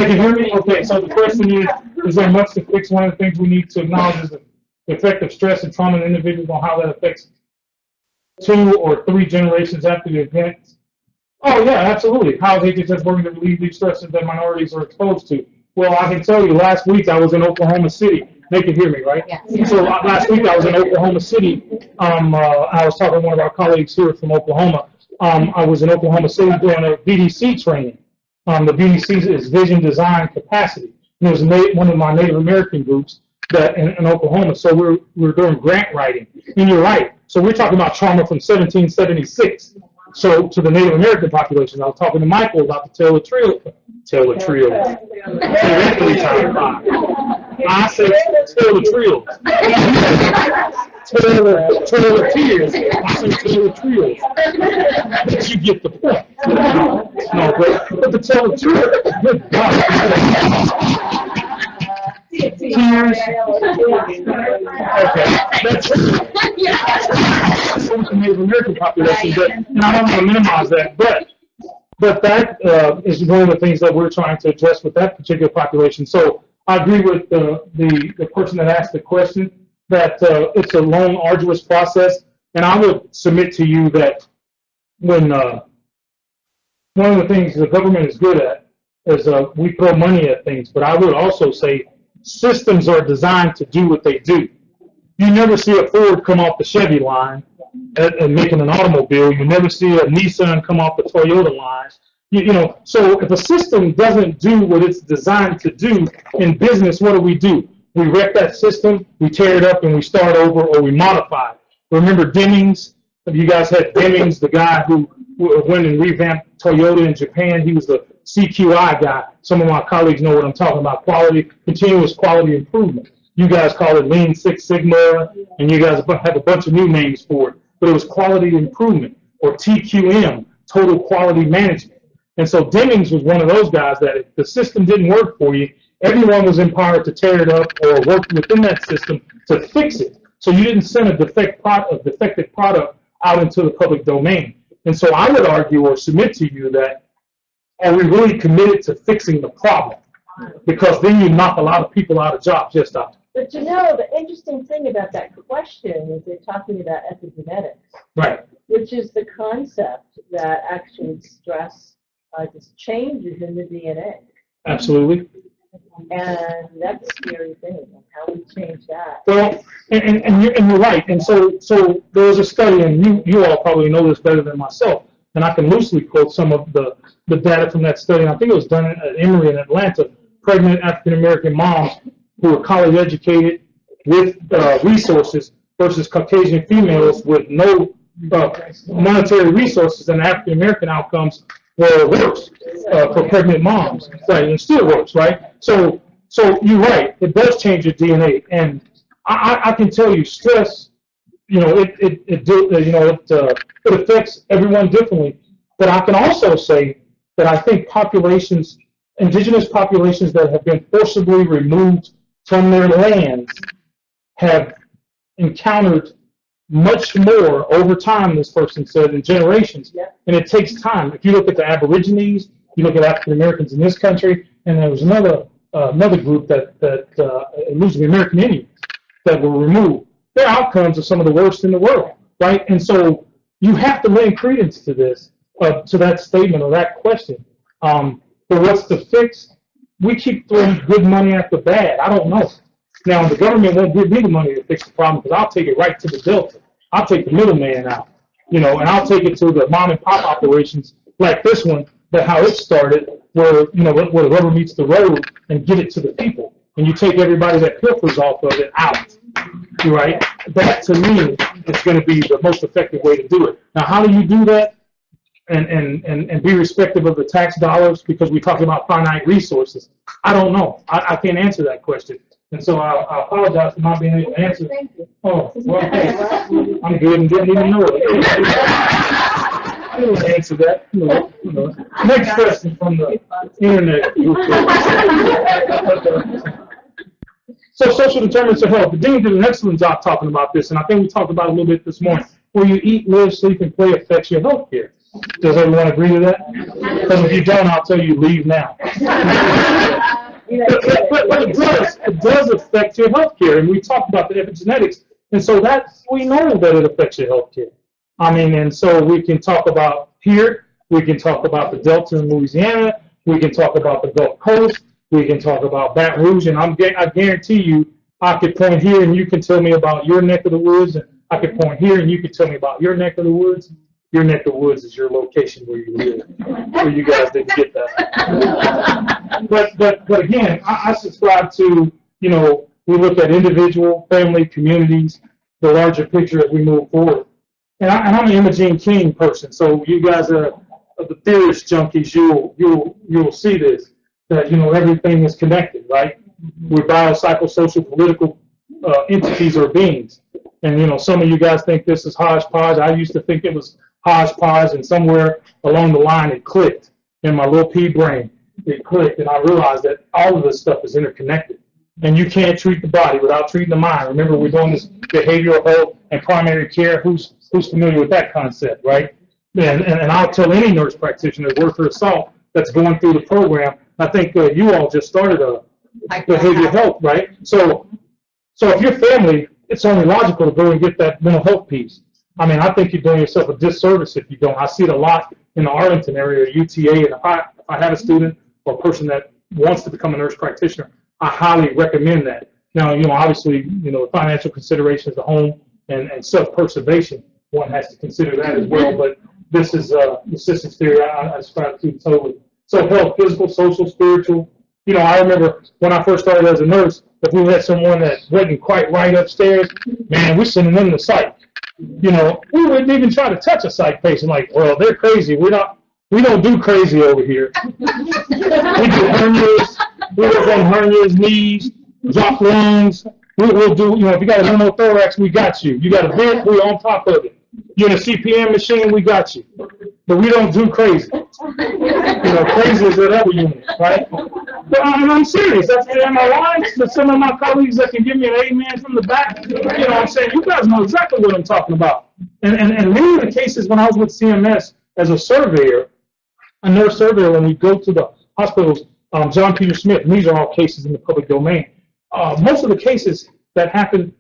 can hear me? Okay, so the question is there much to fix? One of the things we need to acknowledge is the effect of stress and trauma in individuals on how that affects 2 or 3 generations after the event. Oh, yeah, absolutely. How is HHS working to relieve these stresses that minorities are exposed to? Well, I can tell you, last week I was in Oklahoma City, They can hear me, right? Yes. So last week I was in Oklahoma City. I was talking to one of our colleagues here from Oklahoma. I was in Oklahoma City doing a BDC training. The BDC is Vision Design Capacity. And it was one of my Native American groups that in Oklahoma. So we're doing grant writing. And you're right. So we're talking about trauma from 1776. So to the Native American population, I was talking to Michael about the Taylor Trio. I said Taylor Trio. Taylor Tears. I said Taylor Trio. But you get the point. No, but the Taylor Trio. Good God. Tears. Okay. That's the Native American population, and I don't want to minimize that, but that is one of the things that we're trying to address with that particular population. So I agree with the person that asked the question that it's a long, arduous process, and I would submit to you that when one of the things the government is good at is we throw money at things, but I would also say systems are designed to do what they do. You never see a Ford come off the Chevy line and making an automobile. You never see a Nissan come off the Toyota line. You know, so if a system doesn't do what it's designed to do in business, what do? We wreck that system, we tear it up, and we start over, or we modify it. Remember Dickens? You guys had Dickens, the guy who went and revamped Toyota in Japan. He was the CQI guy. Some of my colleagues know what I'm talking about, continuous quality improvement. You guys call it Lean Six Sigma, and you guys have a bunch of new names for it. But it was quality improvement, or TQM, total quality management. And so Demings was one of those guys that if the system didn't work for you, everyone was empowered to tear it up or work within that system to fix it. So you didn't send a defective product out into the public domain. And so I would argue or submit to you that, are we really committed to fixing the problem? Because then you knock a lot of people out of jobs. Yes, Doctor. But you know, the interesting thing about that question is they're talking about epigenetics. Right. Which is the concept that actually stress just changes in the DNA. Absolutely. And that's a scary thing, how we change that. Well, and you're right. And so there was a study, and you all probably know this better than myself, and I can loosely quote some of the data from that study. And I think it was done at Emory in Atlanta. Pregnant African-American moms who were college educated with resources versus Caucasian females with no monetary resources, and African-American outcomes were worse for pregnant moms, right? And still worse, right? So you're right. It does change your DNA, and I can tell you, stress, it affects everyone differently. But I can also say that I think populations, indigenous populations that have been forcibly removed from their lands, have encountered much more over time, this person said, in generations. Yeah. And it takes time. If you look at the Aborigines, you look at African Americans in this country, and there was another group that the American Indians that were removed. Their outcomes are some of the worst in the world, right? And so you have to lend credence to this, to that statement or that question. But what's the fix? We keep throwing good money after bad. I don't know. Now, the government won't give me the money to fix the problem because I'll take it right to the Delta. I'll take the middleman out, and I'll take it to the mom and pop operations like this one, but how it started, where the rubber meets the road, and get it to the people. And you take everybody that pilfers off of it out, right? That, to me, is going to be the most effective way to do it. Now, how do you do that? And be respectful of the tax dollars, because we talk about finite resources. I don't know. I can't answer that question. And so I apologize for not being able to answer. Thank you. Oh, well, hey, I'm good and didn't even know it. I didn't answer that. Next question from the internet. So social determinants of health. The Dean did an excellent job talking about this, and I think we talked about it a little bit this morning. Where you eat, live, sleep, and play affects your health care. Does everyone agree to that? Because if you don't, I'll tell you, leave now. But it does affect your health care, and we talked about the epigenetics, and so we know that it affects your health care. And so we can talk about here, we can talk about the Delta in Louisiana, we can talk about the Gulf Coast, we can talk about Baton Rouge, and I guarantee you I could point here and you can tell me about your neck of the woods, and I could point here and you can tell me about your neck of the woods. Your neck of the woods is your location where you live. So you guys didn't get that. But again, I subscribe to, you know, we look at individual, family, communities, the larger picture as we move forward. And I'm an Imogene King person, so you guys are the theorist junkies. You'll see this, that, you know, everything is connected, right? We're biopsychosocial political entities or beings. And, you know, some of you guys think this is hodgepodge. I used to think it was hodgepodge, and somewhere along the line it clicked in my little pea brain. It clicked, and I realized that all of this stuff is interconnected. And you can't treat the body without treating the mind. Remember, we're doing this behavioral health and primary care. Who's familiar with that concept, right? And I'll tell any nurse practitioner worth her salt that's going through the program. I think you all just started a behavioral health, right? So if your family, it's only logical to go and get that mental health piece. I mean, I think you're doing yourself a disservice if you don't. I see it a lot in the Arlington area, UTA, and if I have a student or a person that wants to become a nurse practitioner, I highly recommend that. Now, you know, obviously, you know, financial considerations, the home, and self-preservation, one has to consider that as well. But this is the systems theory I subscribe to totally. So health, physical, social, spiritual. You know, I remember when I first started as a nurse, if we had someone that wasn't quite right upstairs, man, we're sending them to psych. You know, we wouldn't even try to touch a psych patient. Like, well, they're crazy. We don't do crazy over here. We do hernias. We work on hernias, knees, drop lungs. We'll do, you know, if you got a pneumothorax, we got you. You got a vent, we're on top of it. You're in a CPM machine, we got you. But we don't do crazy. You know, crazy is that other unit, right? But I'm serious. That's, am I lying to some of my colleagues that can give me an amen from the back? You know what I'm saying? You guys know exactly what I'm talking about. And many of the cases when I was with CMS as a surveyor, a nurse surveyor, when we go to the hospitals, John Peter Smith, and these are all cases in the public domain. Most of the cases that happen,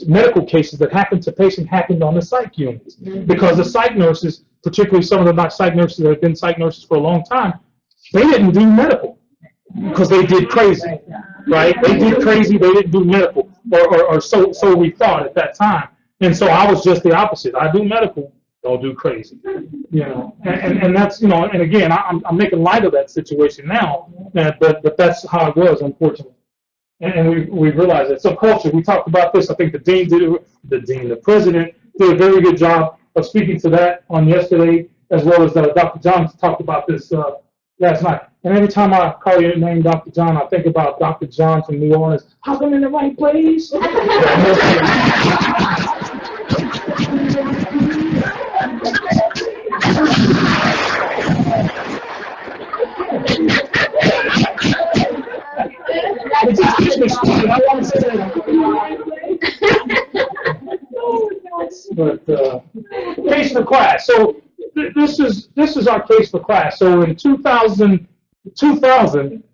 medical cases that happen to patients, happened on the psych units, because the psych nurses, particularly some of the psych nurses that have been psych nurses for a long time, they didn't do medical because they did crazy, right? They did crazy, they didn't do medical, or so we thought at that time. And so I was just the opposite. I do medical, don't do crazy, you know. And that's, you know, and again, I'm making light of that situation now, but that's how it was, unfortunately. And we realized that. So culture, we talked about this. I think the president did a very good job of speaking to that on yesterday, as well as Dr. John talked about this last night. And every time I call your name Dr. John, I think about Dr. John from New Orleans. I've been in the right place. It just keeps me speaking. I want to say that. But case for class. So this is our case for class. So in 2000,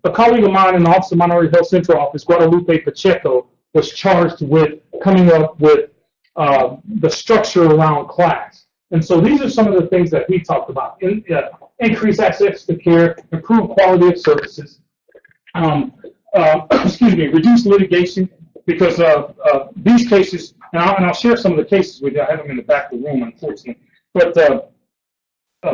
a colleague of mine in the Office of Minority Health Central Office, Guadalupe Pacheco, was charged with coming up with the structure around class. And so these are some of the things that we talked about: increase access to care, improve quality of services. Reduce litigation, because these cases, and I'll share some of the cases with you. I have them in the back of the room, unfortunately. But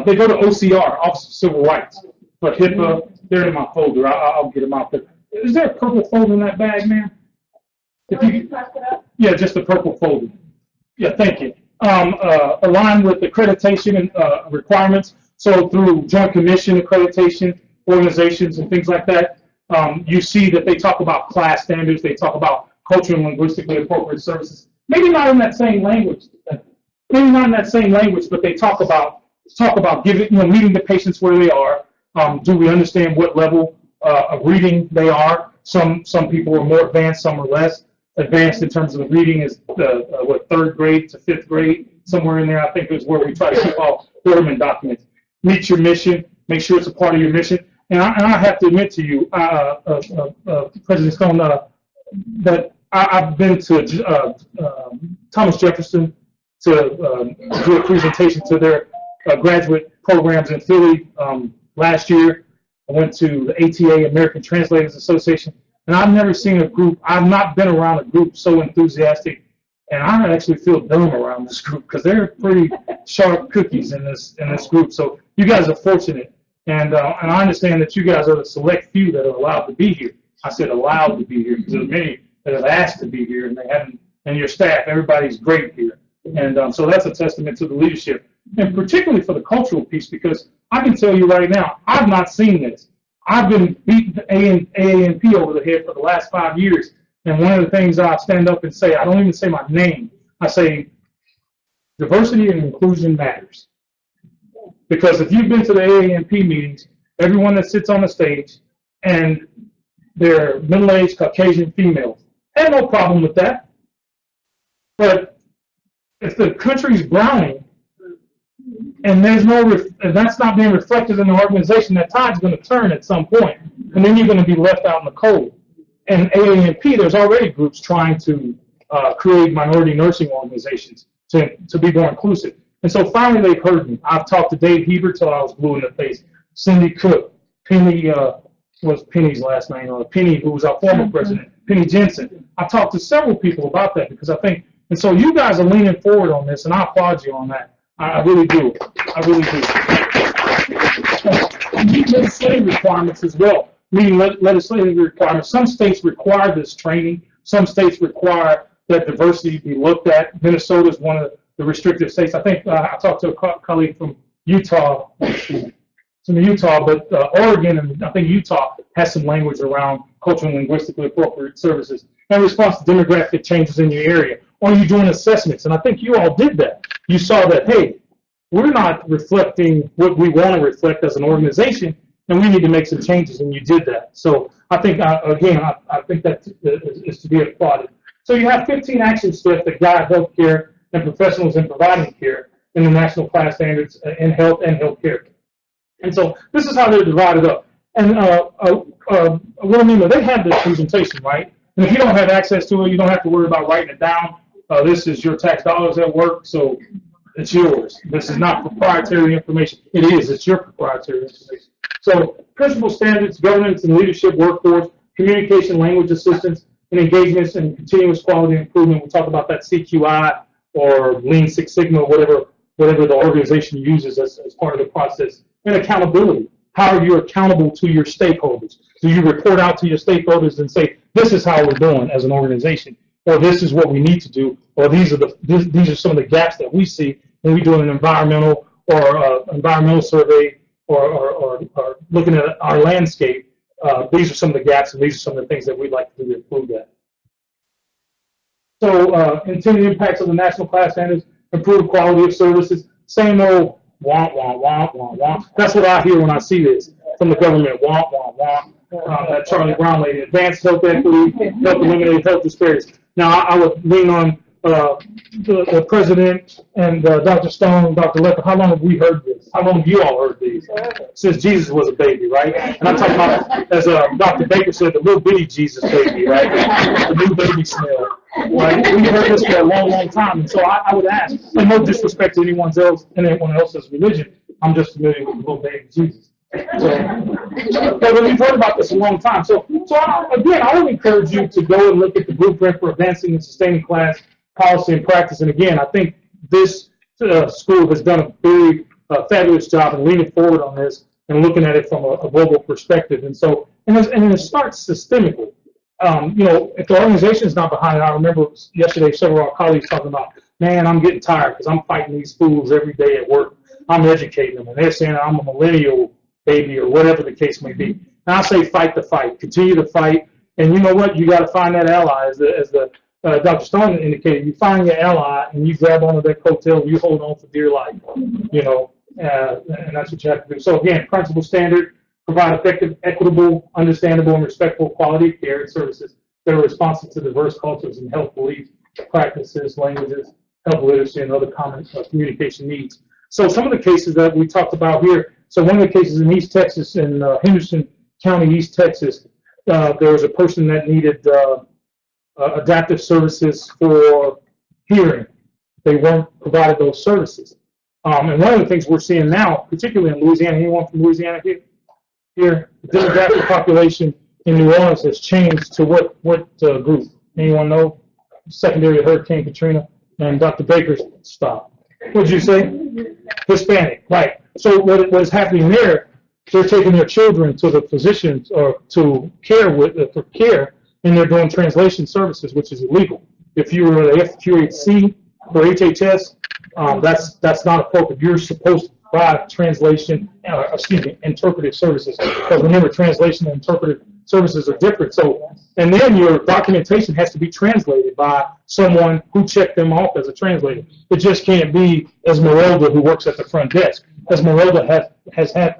they go to OCR, Office of Civil Rights. But HIPAA, they're in my folder. I'll get them out there. Is there a purple folder in that bag, ma'am? Yeah, just a purple folder. Yeah, thank you. Aligned with accreditation and requirements. So through Joint Commission accreditation, organizations, and things like that. You see that they talk about class standards, they talk about culturally and linguistically appropriate services. Maybe not in that same language. But they talk about giving, you know, meeting the patients where they are. Do we understand what level of reading they are? Some people are more advanced, some are less advanced in terms of reading. Is third grade to fifth grade, somewhere in there. I think is where we try to keep all Orderman documents. Meet your mission. Make sure it's a part of your mission. And I have to admit to you, President Stone, that I've been to Thomas Jefferson to do a presentation to their graduate programs in Philly last year. I went to the ATA, American Translators Association, And I've never seen a group, I've not been around a group so enthusiastic, and I actually feel dumb around this group because they're pretty sharp cookies in this group. So you guys are fortunate. And I understand that you guys are the select few that are allowed to be here. I said allowed to be here because there are many that have asked to be here, and they haven't. And your staff, everybody's great here. And so that's a testament to the leadership, and particularly for the cultural piece, because I can tell you right now, I've not seen this. I've been beating AANP over the head for the last 5 years, and one of the things I stand up and say, I don't even say my name, I say diversity and inclusion matters. Because if you've been to the AANP meetings, everyone that sits on the stage, and they're middle-aged Caucasian females, I have no problem with that. But if the country's browning, and there's and that's not being reflected in the organization, that tide's going to turn at some point, and then you're going to be left out in the cold. And AANP, there's already groups trying to create minority nursing organizations to be more inclusive. And so finally they've heard me. I've talked to Dave Hebert till I was blue in the face, Cindy Cook, Penny, was Penny's last name, or Penny, who was our former president, Penny Jensen. I've talked to several people about that because I think, and so you guys are leaning forward on this, and I applaud you on that. I really do. I really do. Meet legislative requirements as well. Meeting legislative requirements. Some states require this training. Some states require that diversity be looked at. Minnesota is one of the restrictive states. I think I talked to a colleague from Utah. It's in Utah, but Oregon and I think Utah has some language around culturally and linguistically appropriate services in response to demographic changes in your area. Or you doing assessments, and I think you all did that. You saw that, hey, we're not reflecting what we want to reflect as an organization, and we need to make some changes, and you did that. So I think, again, I think that is to be applauded. So you have 15 action steps that guide healthcare and professionals in providing care in the national class standards in health and healthcare. And so this is how they're divided up. And Wilhelmina, they have this presentation, right? And if you don't have access to it, you don't have to worry about writing it down. This is your tax dollars at work, so it's yours. This is not proprietary information. It is. It's your proprietary information. So principal standards, governance and leadership, workforce, communication, language assistance, and engagements and continuous quality improvement. We'll talk about that CQI or Lean Six Sigma, whatever the organization uses as part of the process. And accountability. How are you accountable to your stakeholders? Do you report out to your stakeholders and say, this is how we're doing as an organization, or this is what we need to do, or these are some of the gaps that we see when we do an environmental survey or looking at our landscape. These are some of the gaps, and these are some of the things that we'd like to do to improve that. So intended impacts of the national class standards, improve quality of services, same old womp, womp, womp, womp, womp. That's what I hear when I see this from the government, womp, womp, womp. That Charlie Brown lady, advanced health equity, help eliminate health disparities. Now, I would lean on the president and Dr. Stone and Dr. Lepper. How long have we heard this? How long have you all heard these? Since Jesus was a baby, right? And I'm talking about, as Dr. Baker said, the little bitty Jesus baby, right? The new baby smell. Right? We've heard this for a long, long time. And so I would ask, and no disrespect to anyone else's religion, I'm just familiar with the little baby Jesus. But we've heard about this a long time. So again, I would encourage you to go and look at the blueprint for advancing and sustaining class policy and practice. And again, I think this school has done a very fabulous job in leaning forward on this and looking at it from a global perspective. And so, and it starts systemically. If the organization is not behind it, I remember yesterday several of our colleagues talking about, man, I'm getting tired because I'm fighting these fools every day at work. I'm educating them, and they're saying I'm a millennial baby or whatever the case may be. And I say fight the fight, continue to fight, and you know what? You got to find that ally, as Dr. Stone indicated. You find your ally, and you grab onto their coattail, and you hold on for dear life, and that's what you have to do. So again, principal standard, provide effective, equitable, understandable, and respectful quality of care and services that are responsive to diverse cultures and health beliefs, practices, languages, health literacy, and other common communication needs. So some of the cases that we talked about here, so one of the cases in East Texas, in Henderson County, East Texas, there was a person that needed adaptive services for hearing. They weren't provided those services. And one of the things we're seeing now, particularly in Louisiana, anyone from Louisiana here? The demographic population in New Orleans has changed to what group? Anyone know? Secondary to Hurricane Katrina, and Dr. Baker's stop. What did you say? Hispanic, right. So what is happening there, they're taking their children to the physicians or to care for care, and they're doing translation services, which is illegal. If you were the FQHC or HHS, that's not appropriate. You're supposed to provide translation, interpretive services. Because remember, translation and interpretive services are different. So, and then your documentation has to be translated by someone who checked them off as a translator. It just can't be Esmeralda who works at the front desk. Esmeralda has had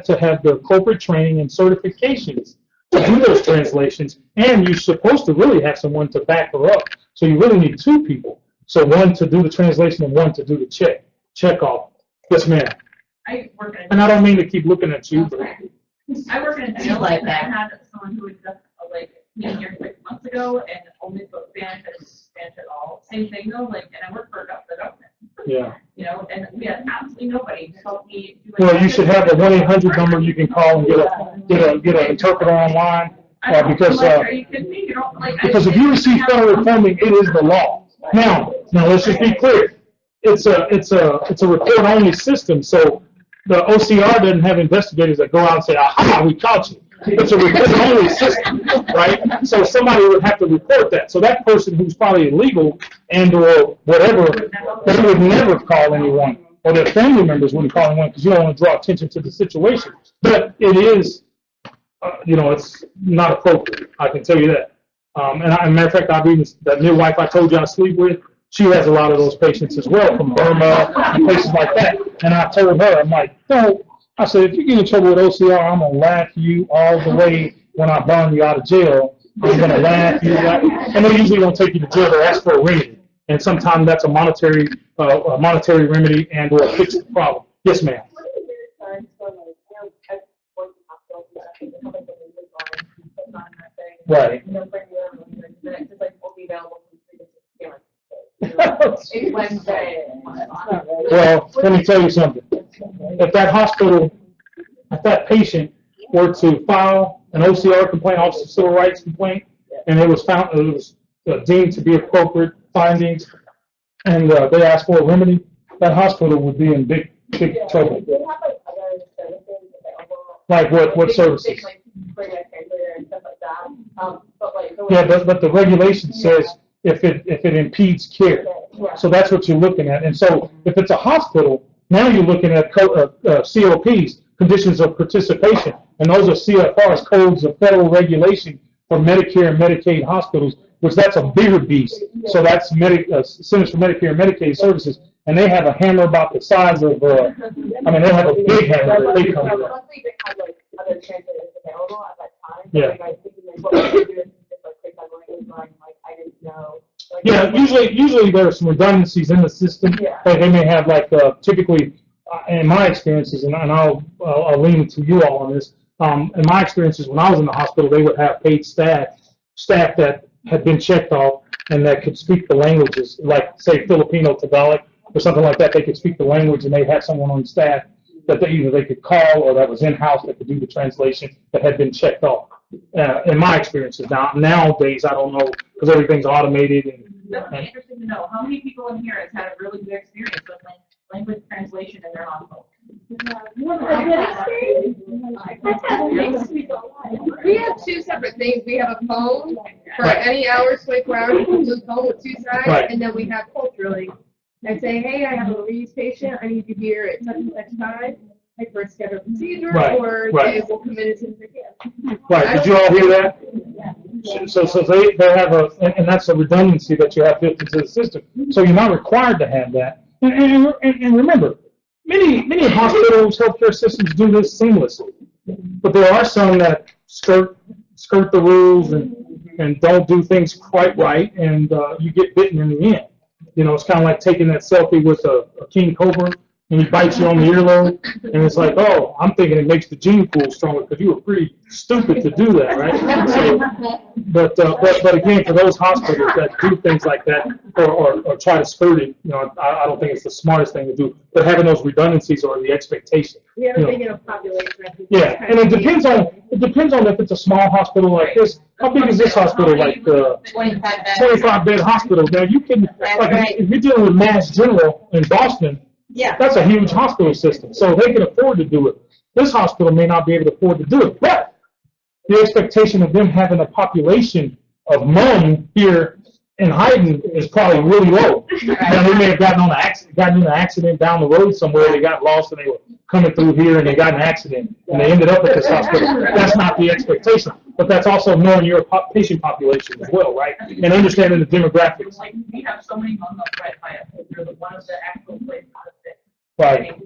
to have the appropriate training and certifications to do those translations, and you're supposed to really have someone to back her up. So you really need two people. So one to do the translation and one to do the check off. Yes, ma'am. I work in And I don't mean to keep looking at you, but I work in a jail like that. I had someone who was just came here 6 months ago and only spoke Spanish and Spanish at all. Same thing though, and I work for the government. yeah. And we had absolutely nobody to help me do Well, you should have a 1-800 number you can call and get an interpreter online. Because are you kidding me? You don't because if you receive federal funding, it is the law. Now let's just be clear. It's a report only system, so the OCR doesn't have investigators that go out and say, "Aha, we caught you." It's a report only system, right? So somebody would have to report that. So that person who's probably illegal and or whatever, they would never call anyone, or their family members wouldn't call anyone because you don't want to draw attention to the situation. But it is, it's not appropriate. I can tell you that. And as a matter of fact, I've even that midwife I told you I sleep with. She has a lot of those patients as well from Burma and places like that. And I told her, I'm like, no. I said, if you get in trouble with OCR, I'm going to laugh you all the way when I burn you out of jail. I'm going to laugh you out. And they usually don't take you to jail. They ask for a remedy. And sometimes that's a monetary remedy and or fix the problem. Yes, ma'am. Right. It's Wednesday. Well, let me tell you something. If that hospital, if that patient were to file an OCR complaint, Office of Civil Rights complaint, and it was deemed to be appropriate findings, and they asked for a remedy, that hospital would be in big trouble. Like what services? Yeah, but the regulation says if it impedes care. So that's what you're looking at. And so if it's a hospital, now you're looking at COPs, conditions of participation, and those are CFRs, codes of federal regulation for Medicare and Medicaid hospitals, which that's a bigger beast. So that's Centers for Medicare and Medicaid Services, and they have a hammer about the size of, they have a big hammer that they come with. Yeah. Yeah, usually there are some redundancies in the system. They may have typically, in my experiences, and I'll lean to you all on this. In my experiences, when I was in the hospital, they would have paid staff that had been checked off and that could speak the languages, like say Filipino, Tagalog, or something like that. They could speak the language, and they'd have someone on staff that either they could call or that was in-house that could do the translation that had been checked off. In my experiences, nowadays I don't know because everything's automated. That would be interesting to know. How many people in here has had a really good experience with language translation in their hospital? We have two separate things. We have a phone for any hours, 24 hours. You can do a phone with two sides, and then we have culturally. I say, hey, I have a Louise patient. I need you here at such and such time, like for a scheduled procedure, or they will come in as soon as they can. Right. Did you all hear that? So they have and that's a redundancy that you have built into the system. So you're not required to have that. And remember, many hospitals, healthcare systems do this seamlessly, but there are some that skirt the rules and don't do things quite right, and you get bitten in the end. It's kind of like taking that selfie with a king cobra, and he bites you on the earlobe, and it's like, oh, I'm thinking it makes the gene pool stronger because you were pretty stupid to do that, right? So, but again, for those hospitals that do things like that or try to skirt it, I don't think it's the smartest thing to do. But having those redundancies or the expectation. We have a big enough population. Yeah, and it depends on it depends on if it's a small hospital like this. How big is this hospital? Like 25 bed hospital. Now you can, like, if you're dealing with Mass General in Boston, that's a huge hospital system, so they can afford to do it. This hospital may not be able to afford to do it, but the expectation of them having a population of none here in Hayden is probably really low. Now, they may have gotten in an accident down the road somewhere. They got lost and they were coming through here and they got in an accident and they ended up at this hospital. That's not the expectation, but that's also knowing your patient population as well, right? And understanding the demographics. Like, we have so many months right by us. They're one of the actual places that Right.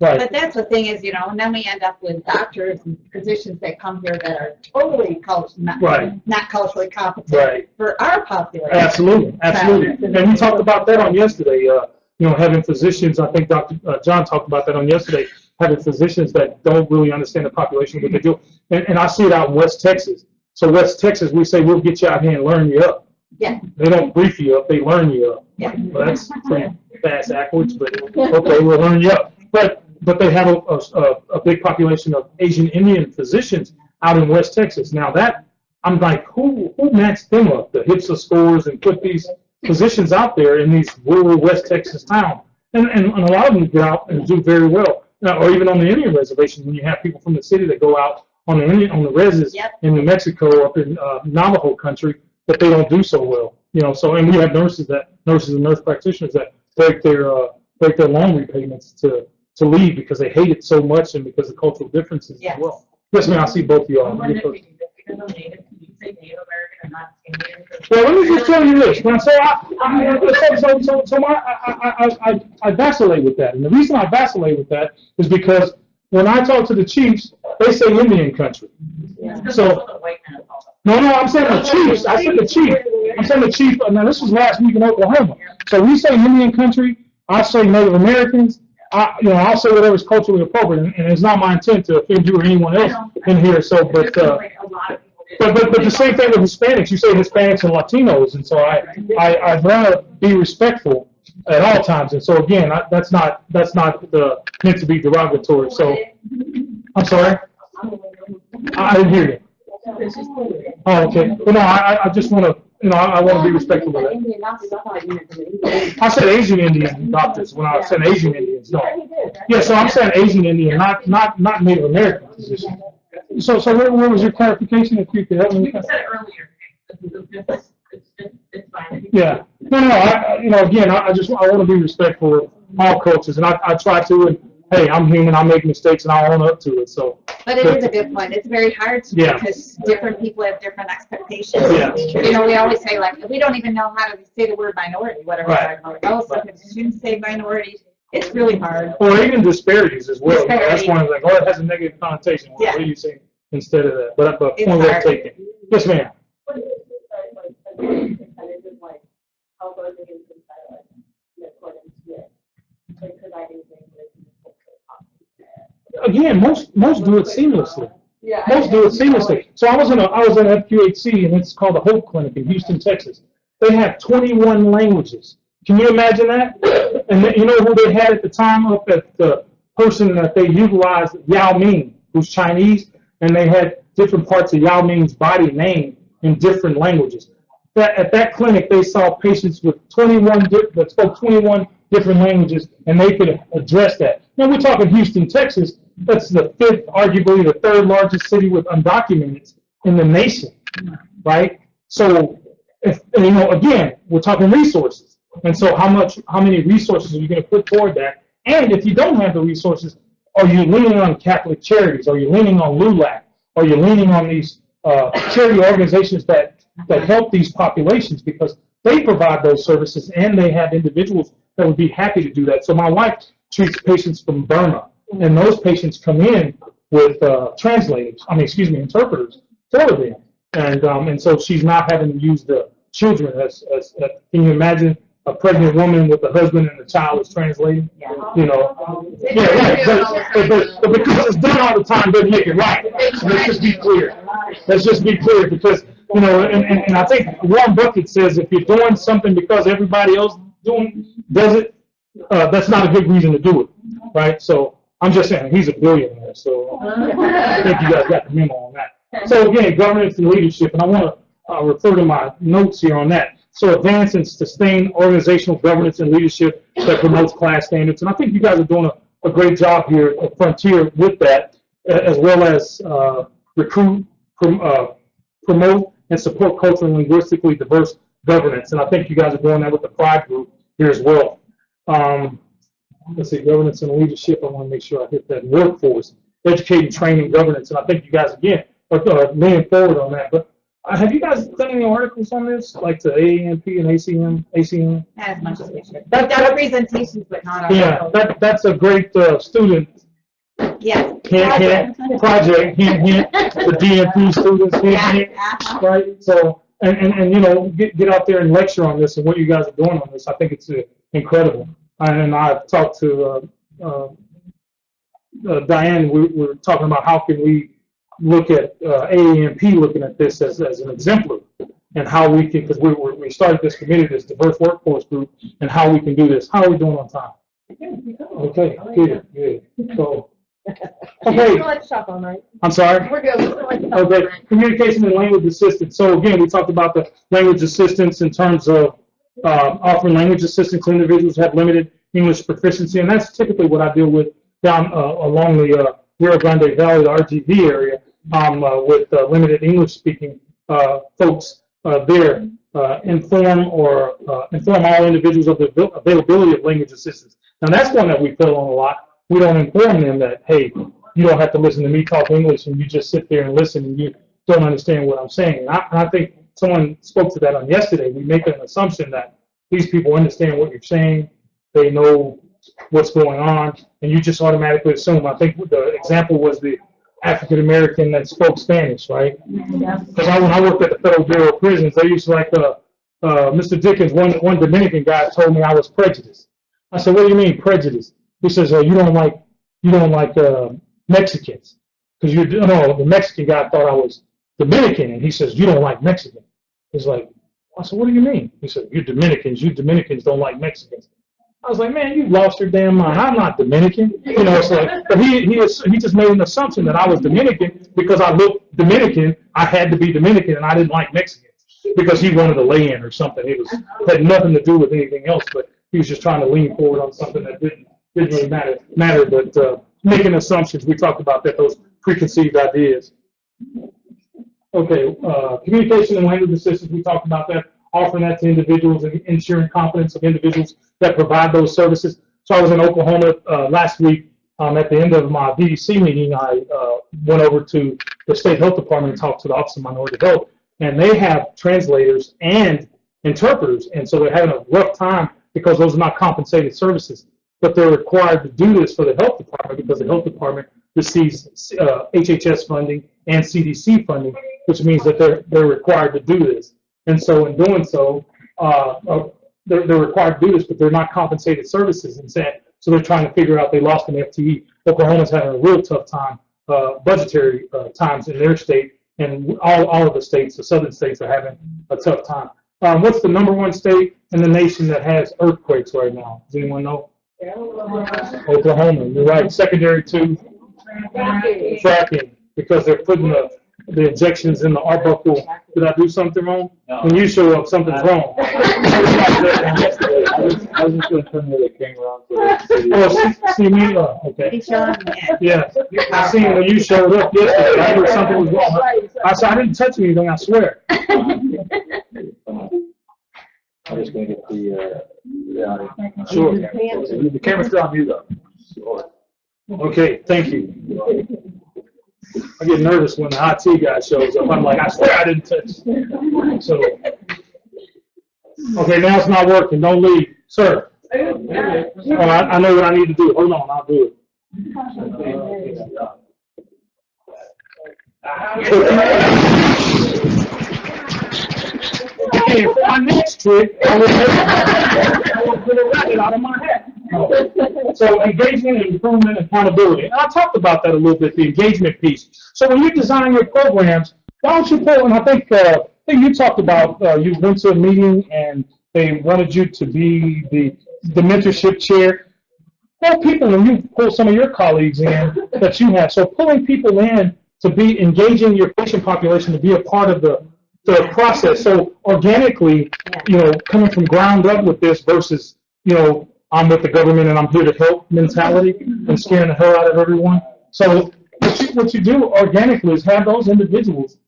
Right. But that's the thing is, you know, and then we end up with doctors and physicians that come here that are totally not culturally competent for our population. Absolutely, absolutely. And we talked about that on yesterday. You know, having physicians. I think Dr. John talked about that on yesterday. Having physicians that don't really understand the population, what they do. And I see it out in West Texas. So West Texas, we say we'll get you out here and learn you up. Yeah. They don't brief you up; they learn you up. Yeah. Well, that's pretty fast backwards, but okay, we'll learn you up. But they have a big population of Asian Indian physicians out in West Texas. Now that I'm like, who matched them up? The HIPSA scores and put these physicians out there in these rural West Texas towns, and a lot of them get out and do very well. Or even on the Indian reservations, when you have people from the city that go out on the reses in New Mexico, up in Navajo country, but they don't do so well. You know, so and we have nurses and nurse practitioners that break their loan repayments to leave because they hate it so much and because of cultural differences as well. Yes, ma'am, I see both of y'all. Because I'm Native, can you say Native American and not Indian? Well, let me just tell you this. Now, I vacillate with that, and the reason I vacillate with that is because when I talk to the chiefs, they say Indian country. So no, I'm saying the chiefs. I said the chief. I'm saying the chief. Now, this was last week in Oklahoma. So we say Indian country. I say Native Americans. I'll say whatever's culturally appropriate, and it's not my intent to offend you or anyone else in here. So, but the same thing with Hispanics. You say Hispanics and Latinos, and so I'd rather be respectful at all times. And so again, that's not meant to be derogatory. So, I'm sorry. I didn't hear you. Oh, okay. Well, no, I just want to. I want to be respectful of that. I said Asian Indian doctors when I said Asian Indians. No. Yeah, so I'm saying Asian Indian, not Native American physicians. So where was your clarification? If you could help me. You said it earlier. It's fine. Yeah. No. Again, I want to be respectful of all cultures, and I try to. And hey, I'm human. I make mistakes, and I own up to it. So. But it is a good point. It's very hard to because different people have different expectations. Yeah. You know, we always say, like, we don't even know how to say the word minority, whatever. Right. Oh, so if students say minority, it's really hard. Or even disparities as well. Disparity. That's one of the it has a negative connotation. What do you say instead of that? But point well taken. Yes, ma'am. What is the percentage of like how goes against the like in accordance with like providing things Again, most do it seamlessly. Yeah. Most do it seamlessly. So I was in FQHC, and it's called the Hope Clinic in Houston, Texas. They have 21 languages. Can you imagine that? And you know who they had at the time up at the person that they utilized, Yao Ming, who's Chinese, and they had different parts of Yao Ming's body name in different languages. At that clinic, they saw patients with 21 that spoke 21 different languages, and they could address that. Now we're talking Houston, Texas. That's the fifth, arguably the third largest city with undocumented in the nation, right? So, again, we're talking resources, and so how many resources are you going to put toward that? And if you don't have the resources, are you leaning on Catholic Charities? Are you leaning on LULAC? Are you leaning on these charity organizations that help these populations because they provide those services and they have individuals that would be happy to do that. So my wife treats patients from Burma, and those patients come in with interpreters for them, and so she's not having to use the children as can you imagine a pregnant woman with a husband and the child is translating? But because it's done all the time doesn't make it right. So let's just be clear. Because and I think Warren Buffett says if you're doing something because everybody else does it, that's not a good reason to do it, right? So I'm just saying, he's a billionaire, so I think you guys got the memo on that. So again, governance and leadership, and I want to refer to my notes here on that. So advance and sustain organizational governance and leadership that promotes class standards. And I think you guys are doing a great job here at Frontier with that, as well as recruit, promote, and support culturally and linguistically diverse governance. And I think you guys are doing that with the Pride group here as well. Let's see, governance and leadership. I want to make sure I hit that. Workforce, educating, training, governance. And I think you guys, again, are leaning forward on that. But have you guys done any articles on this, like the AANP and ACM? Not as much as we should. We've done presentations, but not articles. Yeah, that's a great student. Yes. Project, the DMP students, right? So, and you know, get out there and lecture on this and what you guys are doing on this. I think it's incredible. And I've talked to Diane. We're talking about how can we look at AANP looking at this as an exemplar, and how we can, because we started this committee, this diverse workforce group, and how we can do this. How are we doing on time? Okay, good. So, okay. I'm sorry? We're good. Okay, communication and language assistance. So again, we talked about the language assistance in terms of offering language assistance to individuals who have limited English proficiency, and that's typically what I deal with down along the Rio Grande Valley, the RGV area, with limited English-speaking folks there. Inform all individuals of the availability of language assistance. Now that's one that we fill on a lot. We don't inform them that, hey, you don't have to listen to me talk English and you just sit there and listen and you don't understand what I'm saying. And I think someone spoke to that on yesterday. We make an assumption that these people understand what you're saying, they know what's going on, and you just automatically assume. I think the example was the African American that spoke Spanish, right? Because when I worked at the Federal Bureau of Prisons, they used to like Mr. Dickens, one Dominican guy told me I was prejudiced. I said, what do you mean prejudiced? He says, you don't like Mexicans, because the Mexican guy thought I was Dominican, and he says, you don't like Mexican. He's like, I said, what do you mean? He said, you Dominicans don't like Mexicans. I was like, man, you lost your damn mind. I'm not Dominican. You know, it's like, but he just made an assumption that I was Dominican because I looked Dominican. I had to be Dominican, and I didn't like Mexicans because he wanted to lay in or something. It had nothing to do with anything else, but he was just trying to lean forward on something that didn't really matter. But making assumptions, we talked about that, those preconceived ideas. Okay, communication and language assistance, we talked about that, offering that to individuals and ensuring competence of individuals that provide those services. So I was in Oklahoma last week. At the end of my VDC meeting, I went over to the state health department and talked to the Office of Minority Health, and they have translators and interpreters, and so they're having a rough time because those are not compensated services. But they're required to do this for the health department because the health department receives HHS funding and CDC funding, which means that they're required to do this. And so in doing so, they're required to do this, but they're not compensated services. And so they're trying to figure out, they lost an FTE. Oklahoma's having a real tough time, budgetary times in their state, and all of the states, the southern states, are having a tough time. What's the #1 state in the nation that has earthquakes right now? Does anyone know? Oklahoma. You're right. Secondary to fracking, because they're putting the injections in the Arbuckle. Did I do something wrong? No. When you show up, something's wrong. I was just going to turn the camera on. See me? Okay. Yeah. I seen when you showed up yesterday. I knew something was wrong. I said, I didn't touch anything, I swear. I'm just going to get the audio. Sure. The camera's still on you, though. Sure. Okay, thank you. I get nervous when the IT guy shows up. I'm like, I swear I didn't touch. So, okay, now it's not working. Don't leave, sir. Oh, I know what I need to do. Hold on, I'll do it. Okay, for my next trick, I will put a racket out of my hat. So engagement, improvement, accountability. And I talked about that a little bit, the engagement piece. So when you design your programs, why don't you pull, and I think you talked about, you went to a meeting and they wanted you to be the mentorship chair. pull people, and you pull some of your colleagues in that you have. So pulling people in to be engaging your patient population to be a part of the process. So organically, coming from ground up with this versus, I'm with the government and I'm here to help mentality and scaring the hell out of everyone. So what you do organically is have those individuals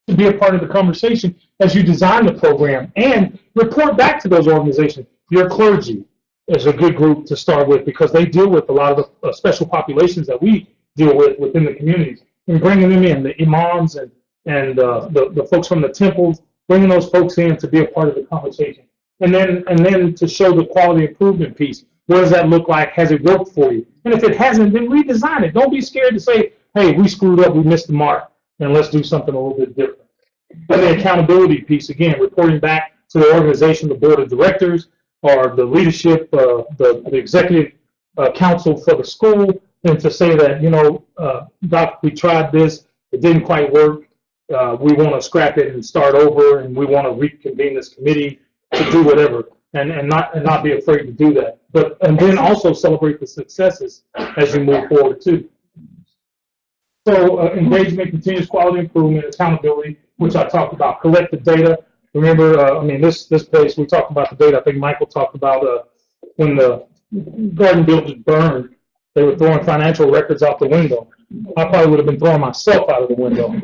to be a part of the conversation as you design the program and report back to those organizations. Your clergy is a good group to start with because they deal with a lot of the special populations that we deal with within the communities, and bringing them in, the imams and the folks from the temples, bringing those folks in to be a part of the conversation. And then to show the quality improvement piece. What does that look like? Has it worked for you? And if it hasn't, then redesign it. Don't be scared to say, hey, we screwed up, we missed the mark, and let's do something a little bit different. And the accountability piece, again, reporting back to the organization, the board of directors, or the leadership, the executive council for the school, and to say that, Doc, we tried this, it didn't quite work, we want to scrap it and start over, and we want to reconvene this committee to do whatever, and not be afraid to do that. And then also celebrate the successes as you move forward too. So engagement, continuous quality improvement, accountability, which I talked about. Collect the data. Remember, this place, we talked about the data. I think Michael talked about when the garden building burned, they were throwing financial records out the window. I probably would have been throwing myself out of the window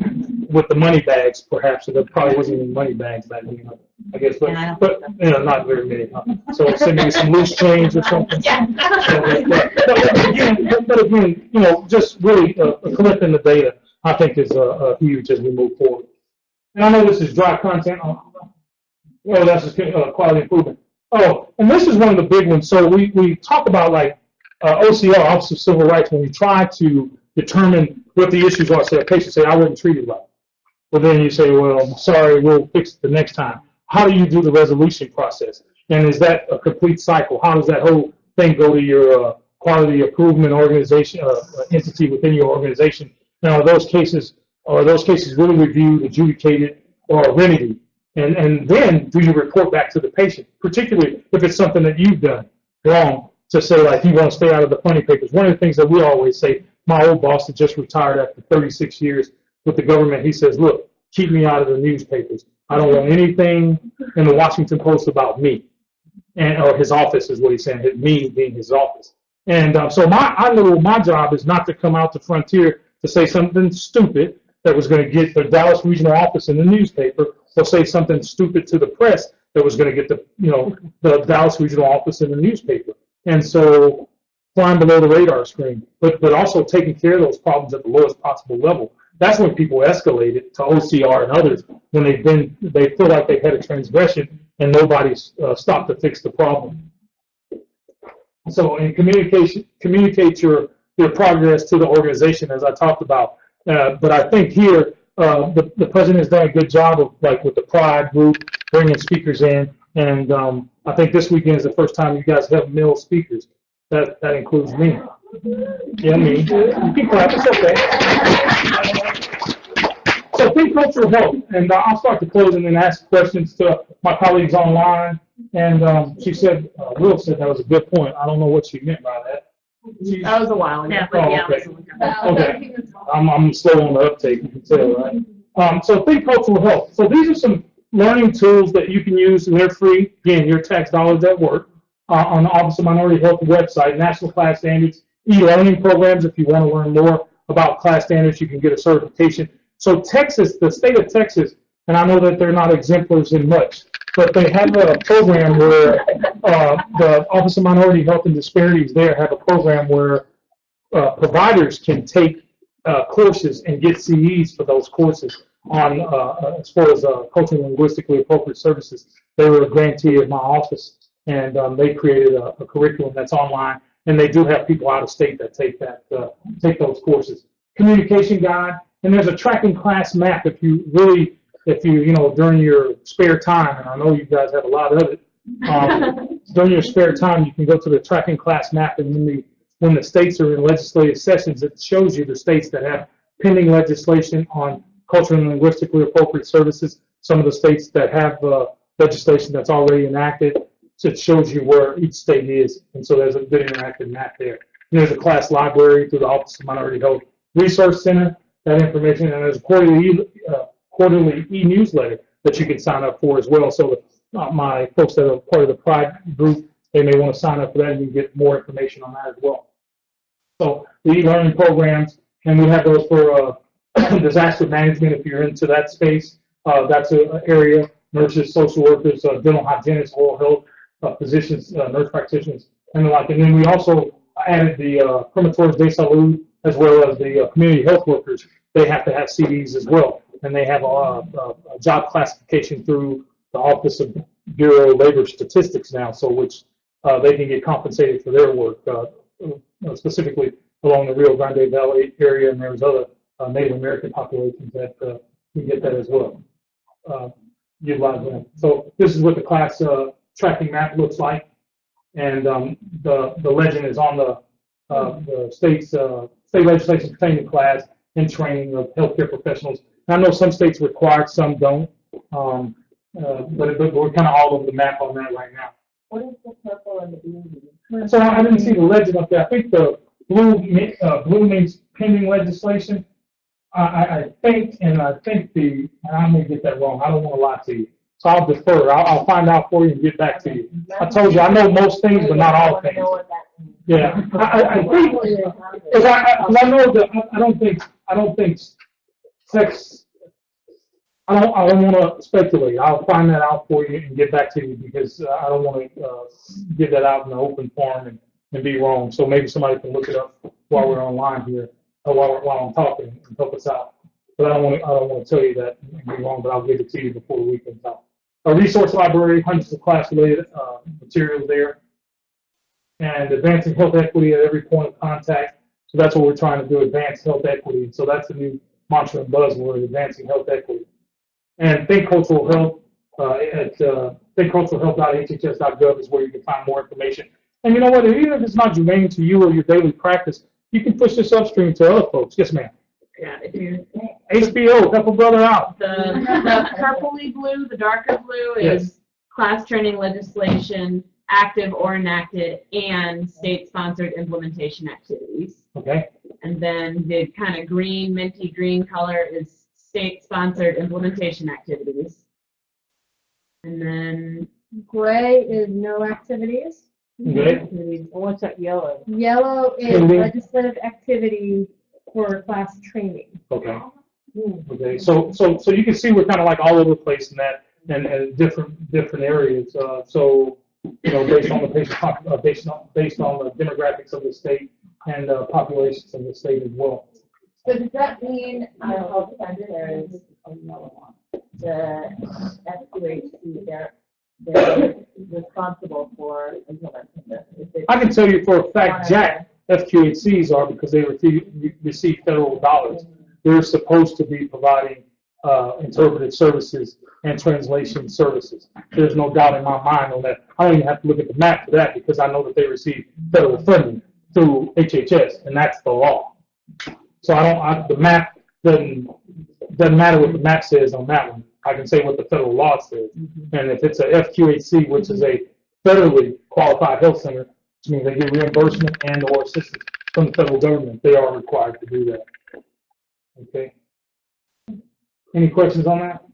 with the money bags, perhaps. So there probably wasn't any money bags back then, I guess. But not very many. So send me some loose change or something. Yeah. But again, just really collecting the data, I think is huge as we move forward. And I know this is dry content. That's just quality improvement. Oh, and this is one of the big ones. So we talk about like OCR, Office of Civil Rights, when we try to determine what the issues are. Say a patient say, I wasn't treated right. Well, then you say, well, sorry, we'll fix it the next time. How do you do the resolution process? And is that a complete cycle? How does that whole thing go to your quality improvement organization, entity within your organization? Now, are those cases really reviewed, adjudicated, or remedied? And then do you report back to the patient, particularly if it's something that you've done wrong, to say, like, you want to stay out of the funny papers. One of the things that we always say, my old boss that just retired after 36 years with the government, he says, look, keep me out of the newspapers. I don't want anything in the Washington Post about me, or his office is what he's saying, me being his office. And so I know my job is not to come out to Frontier to say something stupid that was going to get the Dallas regional office in the newspaper, or say something stupid to the press that was going to get the Dallas regional office in the newspaper. And so flying below the radar screen, but also taking care of those problems at the lowest possible level. That's when people escalate it to OCR and others, when they feel like they've had a transgression and nobody's stopped to fix the problem. So in communicate your progress to the organization, as I talked about. But I think here the president has done a good job of, like, with the Pride group, bringing speakers in, and I think this weekend is the first time you guys have male speakers. That includes me. Yeah, me. You can clap. It's okay. So think cultural health, and I'll start to close and then ask questions to my colleagues online. And she said, Will said that was a good point. I don't know what she meant by that. That was a while ago. Yeah, okay. I'm slow on the uptake, you can tell, right? So think cultural health. So these are some learning tools that you can use, and they're free. Again, your tax dollars at work. On the Office of Minority Health website, National Class Standards, e-learning programs. If you want to learn more about class standards, you can get a certification. So Texas, the state of Texas, and I know that they're not exemplars in much, but they have a program where the Office of Minority Health and Disparities there have a program where providers can take courses and get CEs for those courses on as far as culturally and linguistically appropriate services. They were a grantee of my office, and they created a curriculum that's online, and they do have people out of state that take those courses. Communication guide, and there's a tracking class map if you during your spare time, and I know you guys have a lot of it, during your spare time you can go to the tracking class map, and when the states are in legislative sessions, it shows you the states that have pending legislation on culturally and linguistically appropriate services, some of the states that have legislation that's already enacted, it shows you where each state is, and so there's a good interactive map there. And there's a class library through the Office of Minority Health Resource Center, that information, and there's a quarterly e-newsletter that you can sign up for as well. So my folks that are part of the Pride group, they may want to sign up for that, and you can get more information on that as well. So the e-learning programs, and we have those for disaster management if you're into that space. That's an area. Nurses, social workers, dental hygienists, oral health physicians, nurse practitioners, and the like. And then we also added the Promotoras de Salud as well as the community health workers. They have to have CDs as well, and they have a job classification through the Office of Bureau of Labor Statistics now, so which they can get compensated for their work, specifically along the Rio Grande Valley area, and there's other Native American populations that can get that as well. Utilize them. So this is what the class tracking map looks like, and the legend is on the state legislation pertaining to class and training of healthcare professionals. And I know some states require, some don't, but we're kind of all over the map on that right now. What is the purple and the blue? So I didn't see the legend up there. I think the blue means pending legislation. I think and I may get that wrong. I don't want to lie to you. So I'll defer. I'll find out for you and get back to you. I told you I know most things, but not all things. Yeah, I think because I know that I don't think sex. I don't want to speculate. I'll find that out for you and get back to you because I don't want to give that out in the open forum and be wrong. So maybe somebody can look it up while we're online here. While I'm talking and help us out. But I don't want to tell you that and be wrong, but I'll give it to you before the weekend's out. A resource library, hundreds of class-related materials there. And advancing health equity at every point of contact. So that's what we're trying to do, advance health equity. So that's the new mantra and buzzword, advancing health equity. And think cultural health at thinkculturalhealth.hhs.gov is where you can find more information. And you know what, even if it's not germane to you or your daily practice, you can push this upstream to other folks. Yes, ma'am. Yeah, if you HBO, help a brother out. the purpley blue, the darker blue is class training legislation, active or enacted, and state-sponsored implementation activities. Okay. And then the kind of green, minty green color is state-sponsored implementation activities. And then Gray is no activities. Okay. What's that yellow? Yellow is legislative activity for class training. Okay. Okay. So you can see we're kind of like all over the place in that and different areas. So you know, based on the patient based on the demographics of the state and populations of the state as well. So does that mean health centers, the FQHC, they're responsible for implementing this? I can tell you for a fact, Jack, FQHCs are because they receive federal dollars. They're supposed to be providing interpretive services and translation services. There's no doubt in my mind on that. I don't even have to look at the map for that because I know that they receive federal funding through HHS, and that's the law. So the map doesn't matter what the map says on that one. I can say what the federal law says. And if it's a FQHC, which is a federally qualified health center, which means they get reimbursement and or assistance from the federal government, they are required to do that. Okay. Any questions on that?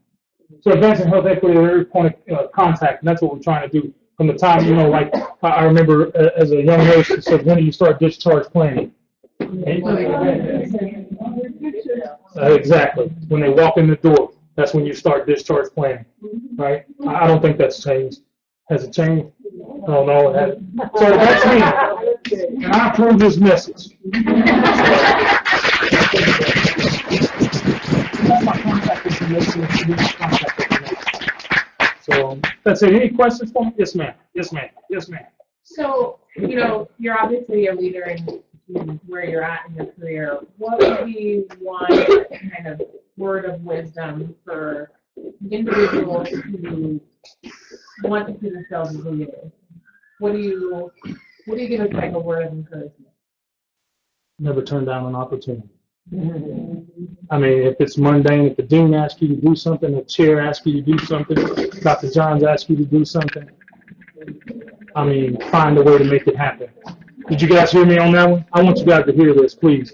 So advancing health equity at every point of contact, and that's what we're trying to do from the time, you know, like I remember as a young nurse, it said, when do you start discharge planning? Exactly. When they walk in the door, that's when you start discharge planning, right? I don't think that's changed. Has it changed? Oh, no, it hasn't. So that's me, and I approve this message. So that's it. Any questions for me? Yes, ma'am. Yes, ma'am. Yes, ma'am. So, you know, you're obviously a leader in where you're at in your career. What would be one kind of word of wisdom for individuals who want to see themselves as a leader? What do you give as like a word of encouragement? Never turn down an opportunity. I mean, if it's mundane, if the dean asks you to do something, the chair asks you to do something, Dr. Johns asks you to do something, I mean, find a way to make it happen. Did you guys hear me on that one? I want you guys to hear this, please,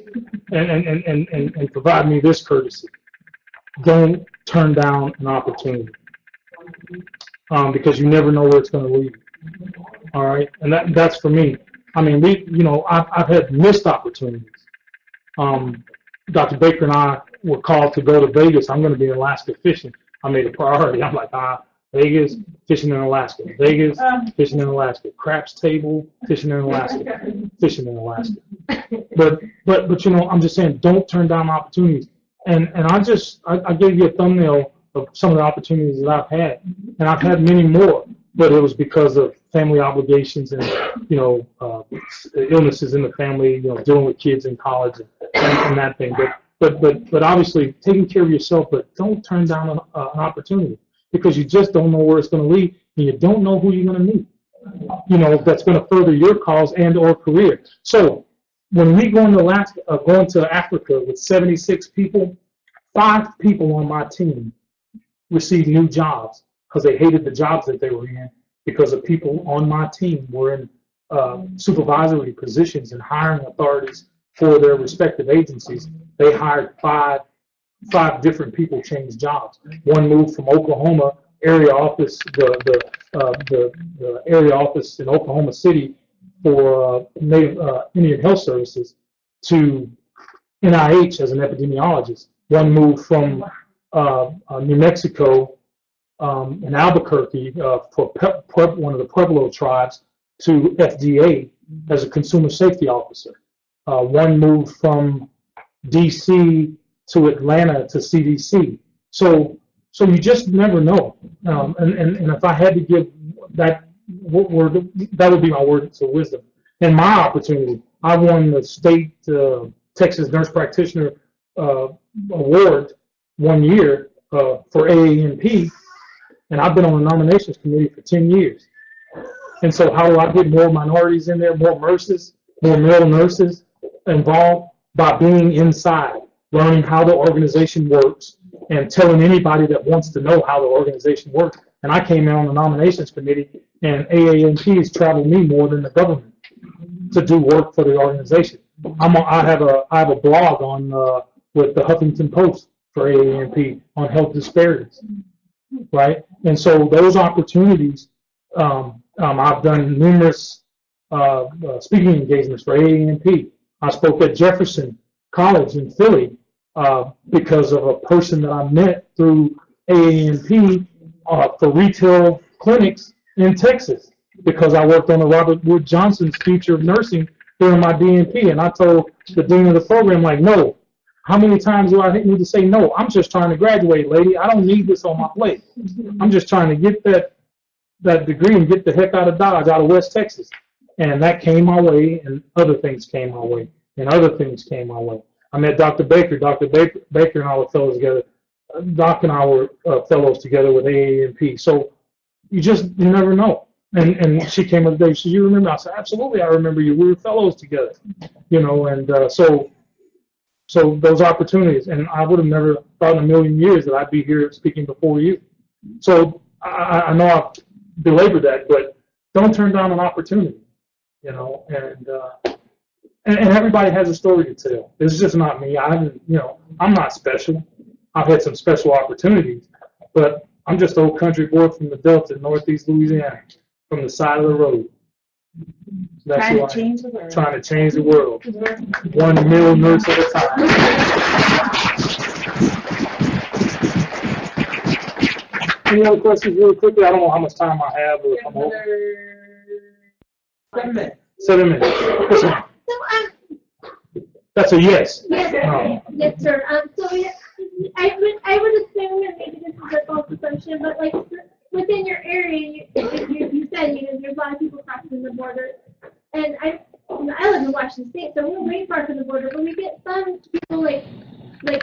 and provide me this courtesy. Don't turn down an opportunity, because you never know where it's going to lead. All right, and that's for me. I mean, I've had missed opportunities. Dr. Baker and I were called to go to Vegas. I'm going to be in Alaska fishing. I made a priority. I'm like, Vegas, fishing in Alaska. Vegas, fishing in Alaska. Craps table, fishing in Alaska. Fishing in Alaska. But I'm just saying, don't turn down opportunities. And I gave you a thumbnail of some of the opportunities that I've had, and I've had many more. But it was because of family obligations and illnesses in the family, dealing with kids in college and that thing. But obviously taking care of yourself. But don't turn down an opportunity, because you just don't know where it's going to lead, and you don't know who you're going to meet. That's going to further your cause and or career. So when we go into Africa with 76 people, 5 people on my team received new jobs because they hated the jobs that they were in, because the people on my team were in supervisory positions and hiring authorities for their respective agencies. They hired 5 different people changed jobs. One moved from Oklahoma area office, the area office in Oklahoma City for Native Indian Health Services, to NIH as an epidemiologist. One moved from New Mexico in Albuquerque for one of the Pueblo tribes to FDA as a consumer safety officer. One moved from DC to Atlanta to CDC. So you just never know. And if I had to give that word, that would be my word to wisdom. And my opportunity, I won the state Texas Nurse Practitioner Award one year for AANP, and I've been on the nominations committee for 10 years. And so how do I get more minorities in there, more nurses, more male nurses involved? By being inside, learning how the organization works, and telling anybody that wants to know how the organization works. And I came in on the nominations committee, and AANP has traveled me more than the government to do work for the organization. I have a blog on with the Huffington Post for AANP on health disparities, right? And so those opportunities, I've done numerous speaking engagements for AANP. I spoke at Jefferson College in Philly because of a person that I met through AANP for retail clinics in Texas, because I worked on the Robert Wood Johnson's Future of Nursing during my DNP, and I told the dean of the program, like, no, how many times do I need to say no? I'm just trying to graduate, lady. I don't need this on my plate. I'm just trying to get that degree and get the heck out of Dodge, out of West Texas. And that came my way, and other things came my way, and other things came my way. I met Dr. Baker. Dr. Baker and I were fellows together. Doc and I were fellows together with AANP. So you never know. And she came up today. She said, "You remember?" I said, "Absolutely, I remember you. We were fellows together." And so those opportunities, and I would have never thought in a million years that I'd be here speaking before you. So I know I've belabored that, but don't turn down an opportunity. And everybody has a story to tell. It's just not me. I'm not special. I've had some special opportunities, but I'm just an old country boy from the Delta in Northeast Louisiana, from the side of the road. That's trying to change the world. Trying to change the world. 1 million nurse at a time. Any other questions really quickly? I don't know how much time I have, or if I'm over. 7 minutes. 7 minutes. Listen. That's a yes. Yes, yes, sir. So I would assume, and maybe this is a false assumption, but like within your area, you said there's a lot of people crossing the border, and I live in Washington State, so we're way far from the border, but we get some people like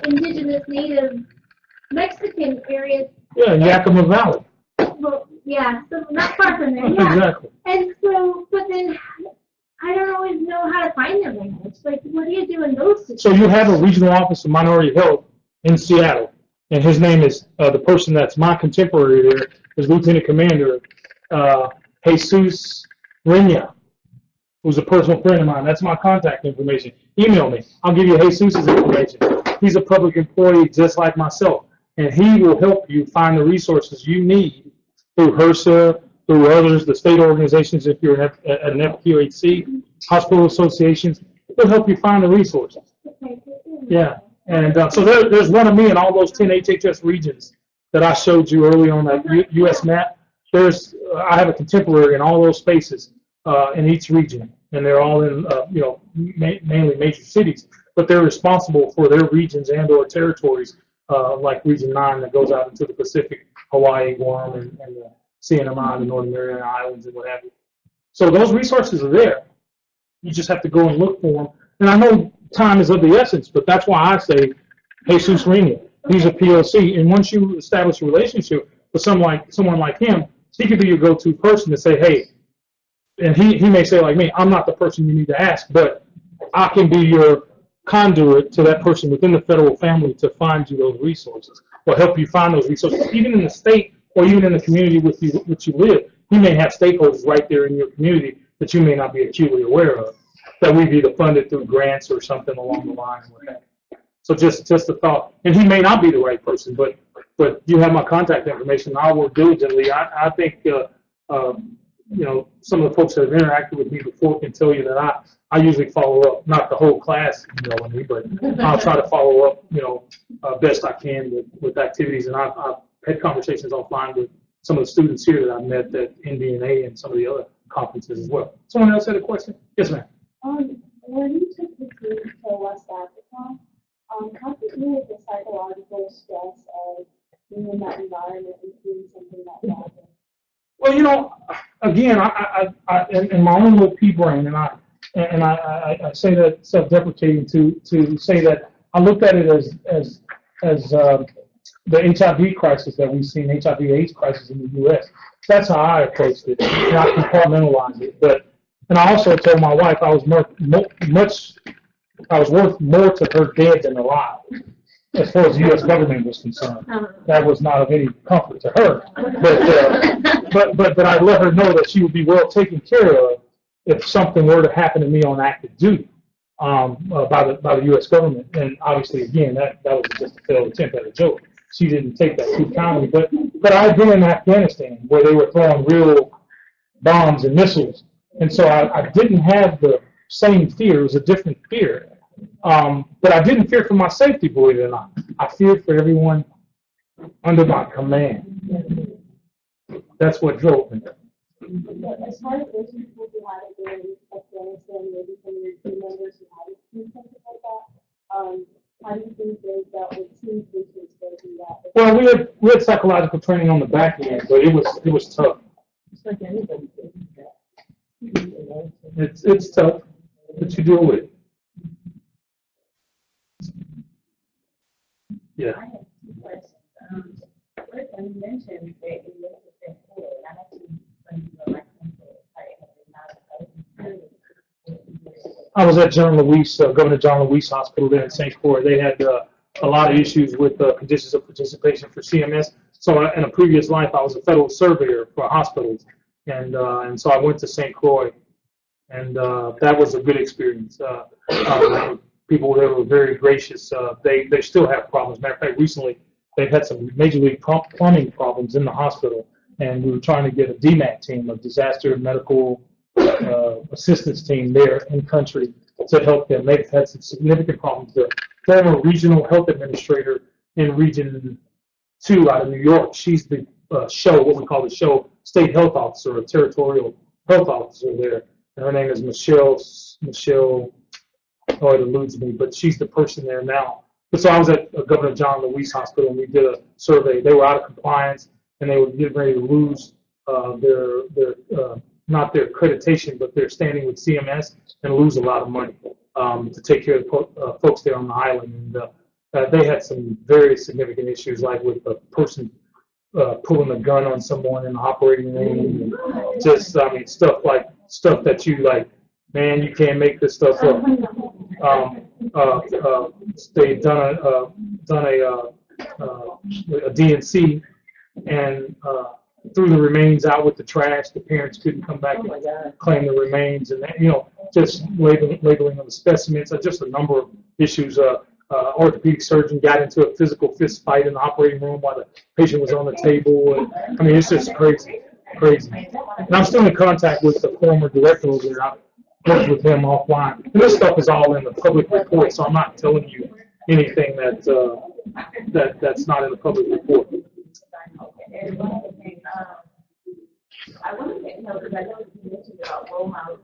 indigenous, native, Mexican areas. Yeah, Yakima Valley. Well, yeah, so not far from there. Yeah. Exactly. And so, but then I don't always know how to find their language. Like, what do you do in those situations? So you have a regional office of minority health in Seattle, and his name is the person that's my contemporary there is Lieutenant Commander Jesus Renia, who's a personal friend of mine. That's my contact information. Email me. I'll give you Jesus's information. He's a public employee just like myself, and he will help you find the resources you need through HRSA, through others, the state organizations, if you're at an FQHC, hospital associations. He'll help you find the resources. Yeah, and so there's one of me in all those 10 HHS regions that I showed you early on that U.S. map. I have a contemporary in all those spaces in each region, and they're all in mainly major cities, but they're responsible for their regions and/or territories, like Region 9 that goes out into the Pacific, Hawaii, Guam, and the CNMI, the Northern Mariana Islands, and what have you. So those resources are there. You just have to go and look for them. And I know time is of the essence, but that's why I say Jesus Renia. He's a POC, and once you establish a relationship with someone like him, he could be your go-to person to say, hey, and he may say like me, I'm not the person you need to ask, but I can be your conduit to that person within the federal family to find you those resources, or help you find those resources, even in the state or even in the community which you live. He may have stakeholders right there in your community that you may not be acutely aware of, that we've either funded through grants or something along the line. So just a thought. And he may not be the right person, but you have my contact information. I'll work diligently. I think some of the folks that have interacted with me before can tell you that I usually follow up, not the whole class, but I'll try to follow up, best I can with activities. And I've had conversations offline with some of the students here that I've met at NDNA and some of the other conferences as well. Someone else had a question? Yes, ma'am. When you took the group to West Africa, how did you deal with the psychological stress of being in that environment and doing something that bad? Well, again, I in my own little pea brain, and I say that self-deprecating to say that I looked at it as the HIV crisis that we've seen, HIV/AIDS crisis in the U.S. That's how I approached it, and I compartmentalized it. And I also told my wife I was worth more to her dead than alive, as far as the U.S. government was concerned. That was not of any comfort to her. But I let her know that she would be well taken care of if something were to happen to me on active duty by the U.S. government. And obviously, again, that was just a failed attempt at a joke. She didn't take that too kindly. But I've been in Afghanistan where they were throwing real bombs and missiles. And so I didn't have the same fear. It was a different fear. But I didn't fear for my safety, believe it or not. I feared for everyone under my command. That's what drove me. As far as those people who had been in Afghanistan, maybe some of your team members who had experienced something like that, how do you think they dealt with team patients facing that? Well, we had psychological training on the back end, but it was tough. It's like anybody. It's tough, but you deal with it. Yeah. I have two questions. First, when you mentioned that you looked at that pool, I'm actually going to go back into I was at Governor John Lewis Hospital there in St. Croix. They had a lot of issues with conditions of participation for CMS. So in a previous life, I was a federal surveyor for hospitals, and so I went to St. Croix, and that was a good experience. People there were very gracious. They still have problems. Matter of fact, recently they've had some major league plumbing problems in the hospital, and we were trying to get a DMAT team, a disaster medical assistance team there in country to help them. They've had some significant problems. The former regional health administrator in Region 2 out of New York, she's the what we call the state health officer, or territorial health officer there. And her name is Michelle, oh, it eludes me, but she's the person there now. So I was at Governor John Lewis Hospital, and we did a survey. They were out of compliance, and they were getting ready to lose their not their accreditation, but their standing with CMS, and lose a lot of money to take care of folks there on the island. And they had some very significant issues, like with a person pulling a gun on someone in the operating room, and just, I mean, stuff that you like, man, you can't make this stuff up. They've done a DNC, and threw the remains out with the trash. The parents couldn't come back and claim the remains, and that, just labeling of the specimens. Just a number of issues. Orthopedic surgeon got into a physical fist fight in the operating room while the patient was on the table. And, I mean, it's just crazy. And I'm still in contact with the former director over there. I worked with him offline. And this stuff is all in the public report, so I'm not telling you anything that's not in the public report. And one other thing, I want to take note because I know you mentioned about role models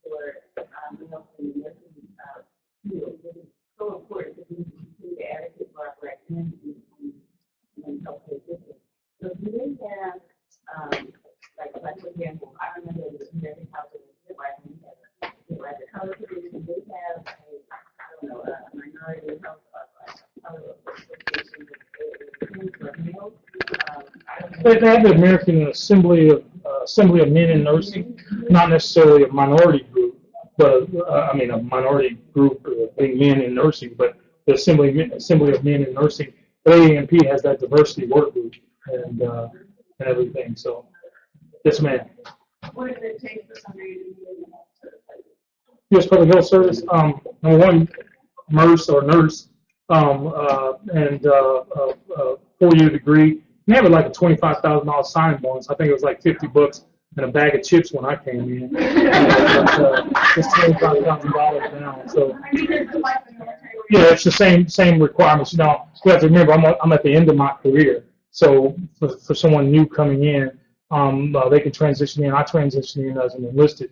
for the nursing field. It's so important to be the advocate for our Black community and healthcare system. So do they have, like for example, I remember the American House of Midwife, the color division, they have a minority health association for males. They have the American Assembly of Men in Nursing, not necessarily a minority group, but a minority group being men in nursing, but the Assembly of Men in Nursing. FAANP has that diversity work group and everything. So, yes, ma'am. What does it take for somebody to be in the health service? U.S. Public Health Service, number one, nurse, and 4-year degree. They have like a $25,000 signing bonus. I think it was like $50 and a bag of chips when I came in. It's $25,000 now. So yeah, it's the same requirements. You have to remember I'm at the end of my career. So for someone new coming in, they can transition in. I transitioned in as an enlisted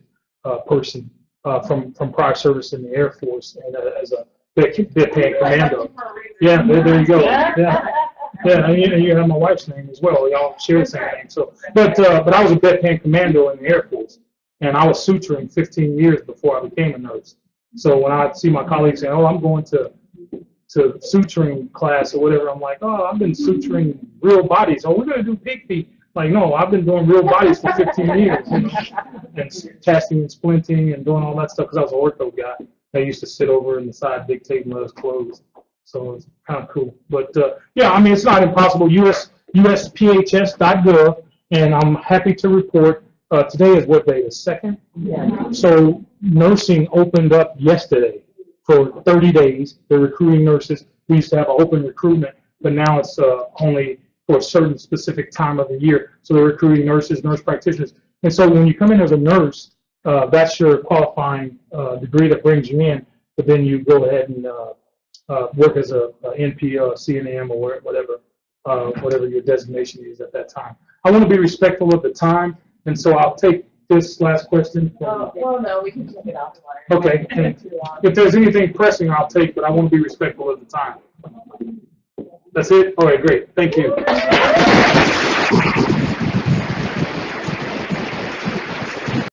person from prior service in the Air Force and as a bit-paying commando. Yeah, there you go. Yeah, and you have my wife's name as well. Y'all share the same name. So, but I was a bed-paying commando in the Air Force, and I was suturing 15 years before I became a nurse. So when I see my colleagues saying, "Oh, I'm going to suturing class or whatever," I'm like, "Oh, I've been suturing real bodies. Oh, we're going to do pig feet." Like, no, I've been doing real bodies for 15 years, and casting and splinting and doing all that stuff because I was an ortho guy. I used to sit over in the side dictating let us close. So it's kind of cool. But, it's not impossible. USPHS.gov, and I'm happy to report today is what day? The 2nd? Yeah. So nursing opened up yesterday for 30 days. They're recruiting nurses. We used to have an open recruitment, but now it's only for a certain specific time of the year. So they're recruiting nurses, nurse practitioners. And so when you come in as a nurse, that's your qualifying degree that brings you in, but then you go ahead and work as a NP or a CNM or whatever your designation is at that time. I want to be respectful of the time, and so I'll take this last question. Well, no, we can take it off. Okay. And if there's anything pressing, I'll take, but I want to be respectful of the time. That's it? All right, great. Thank you.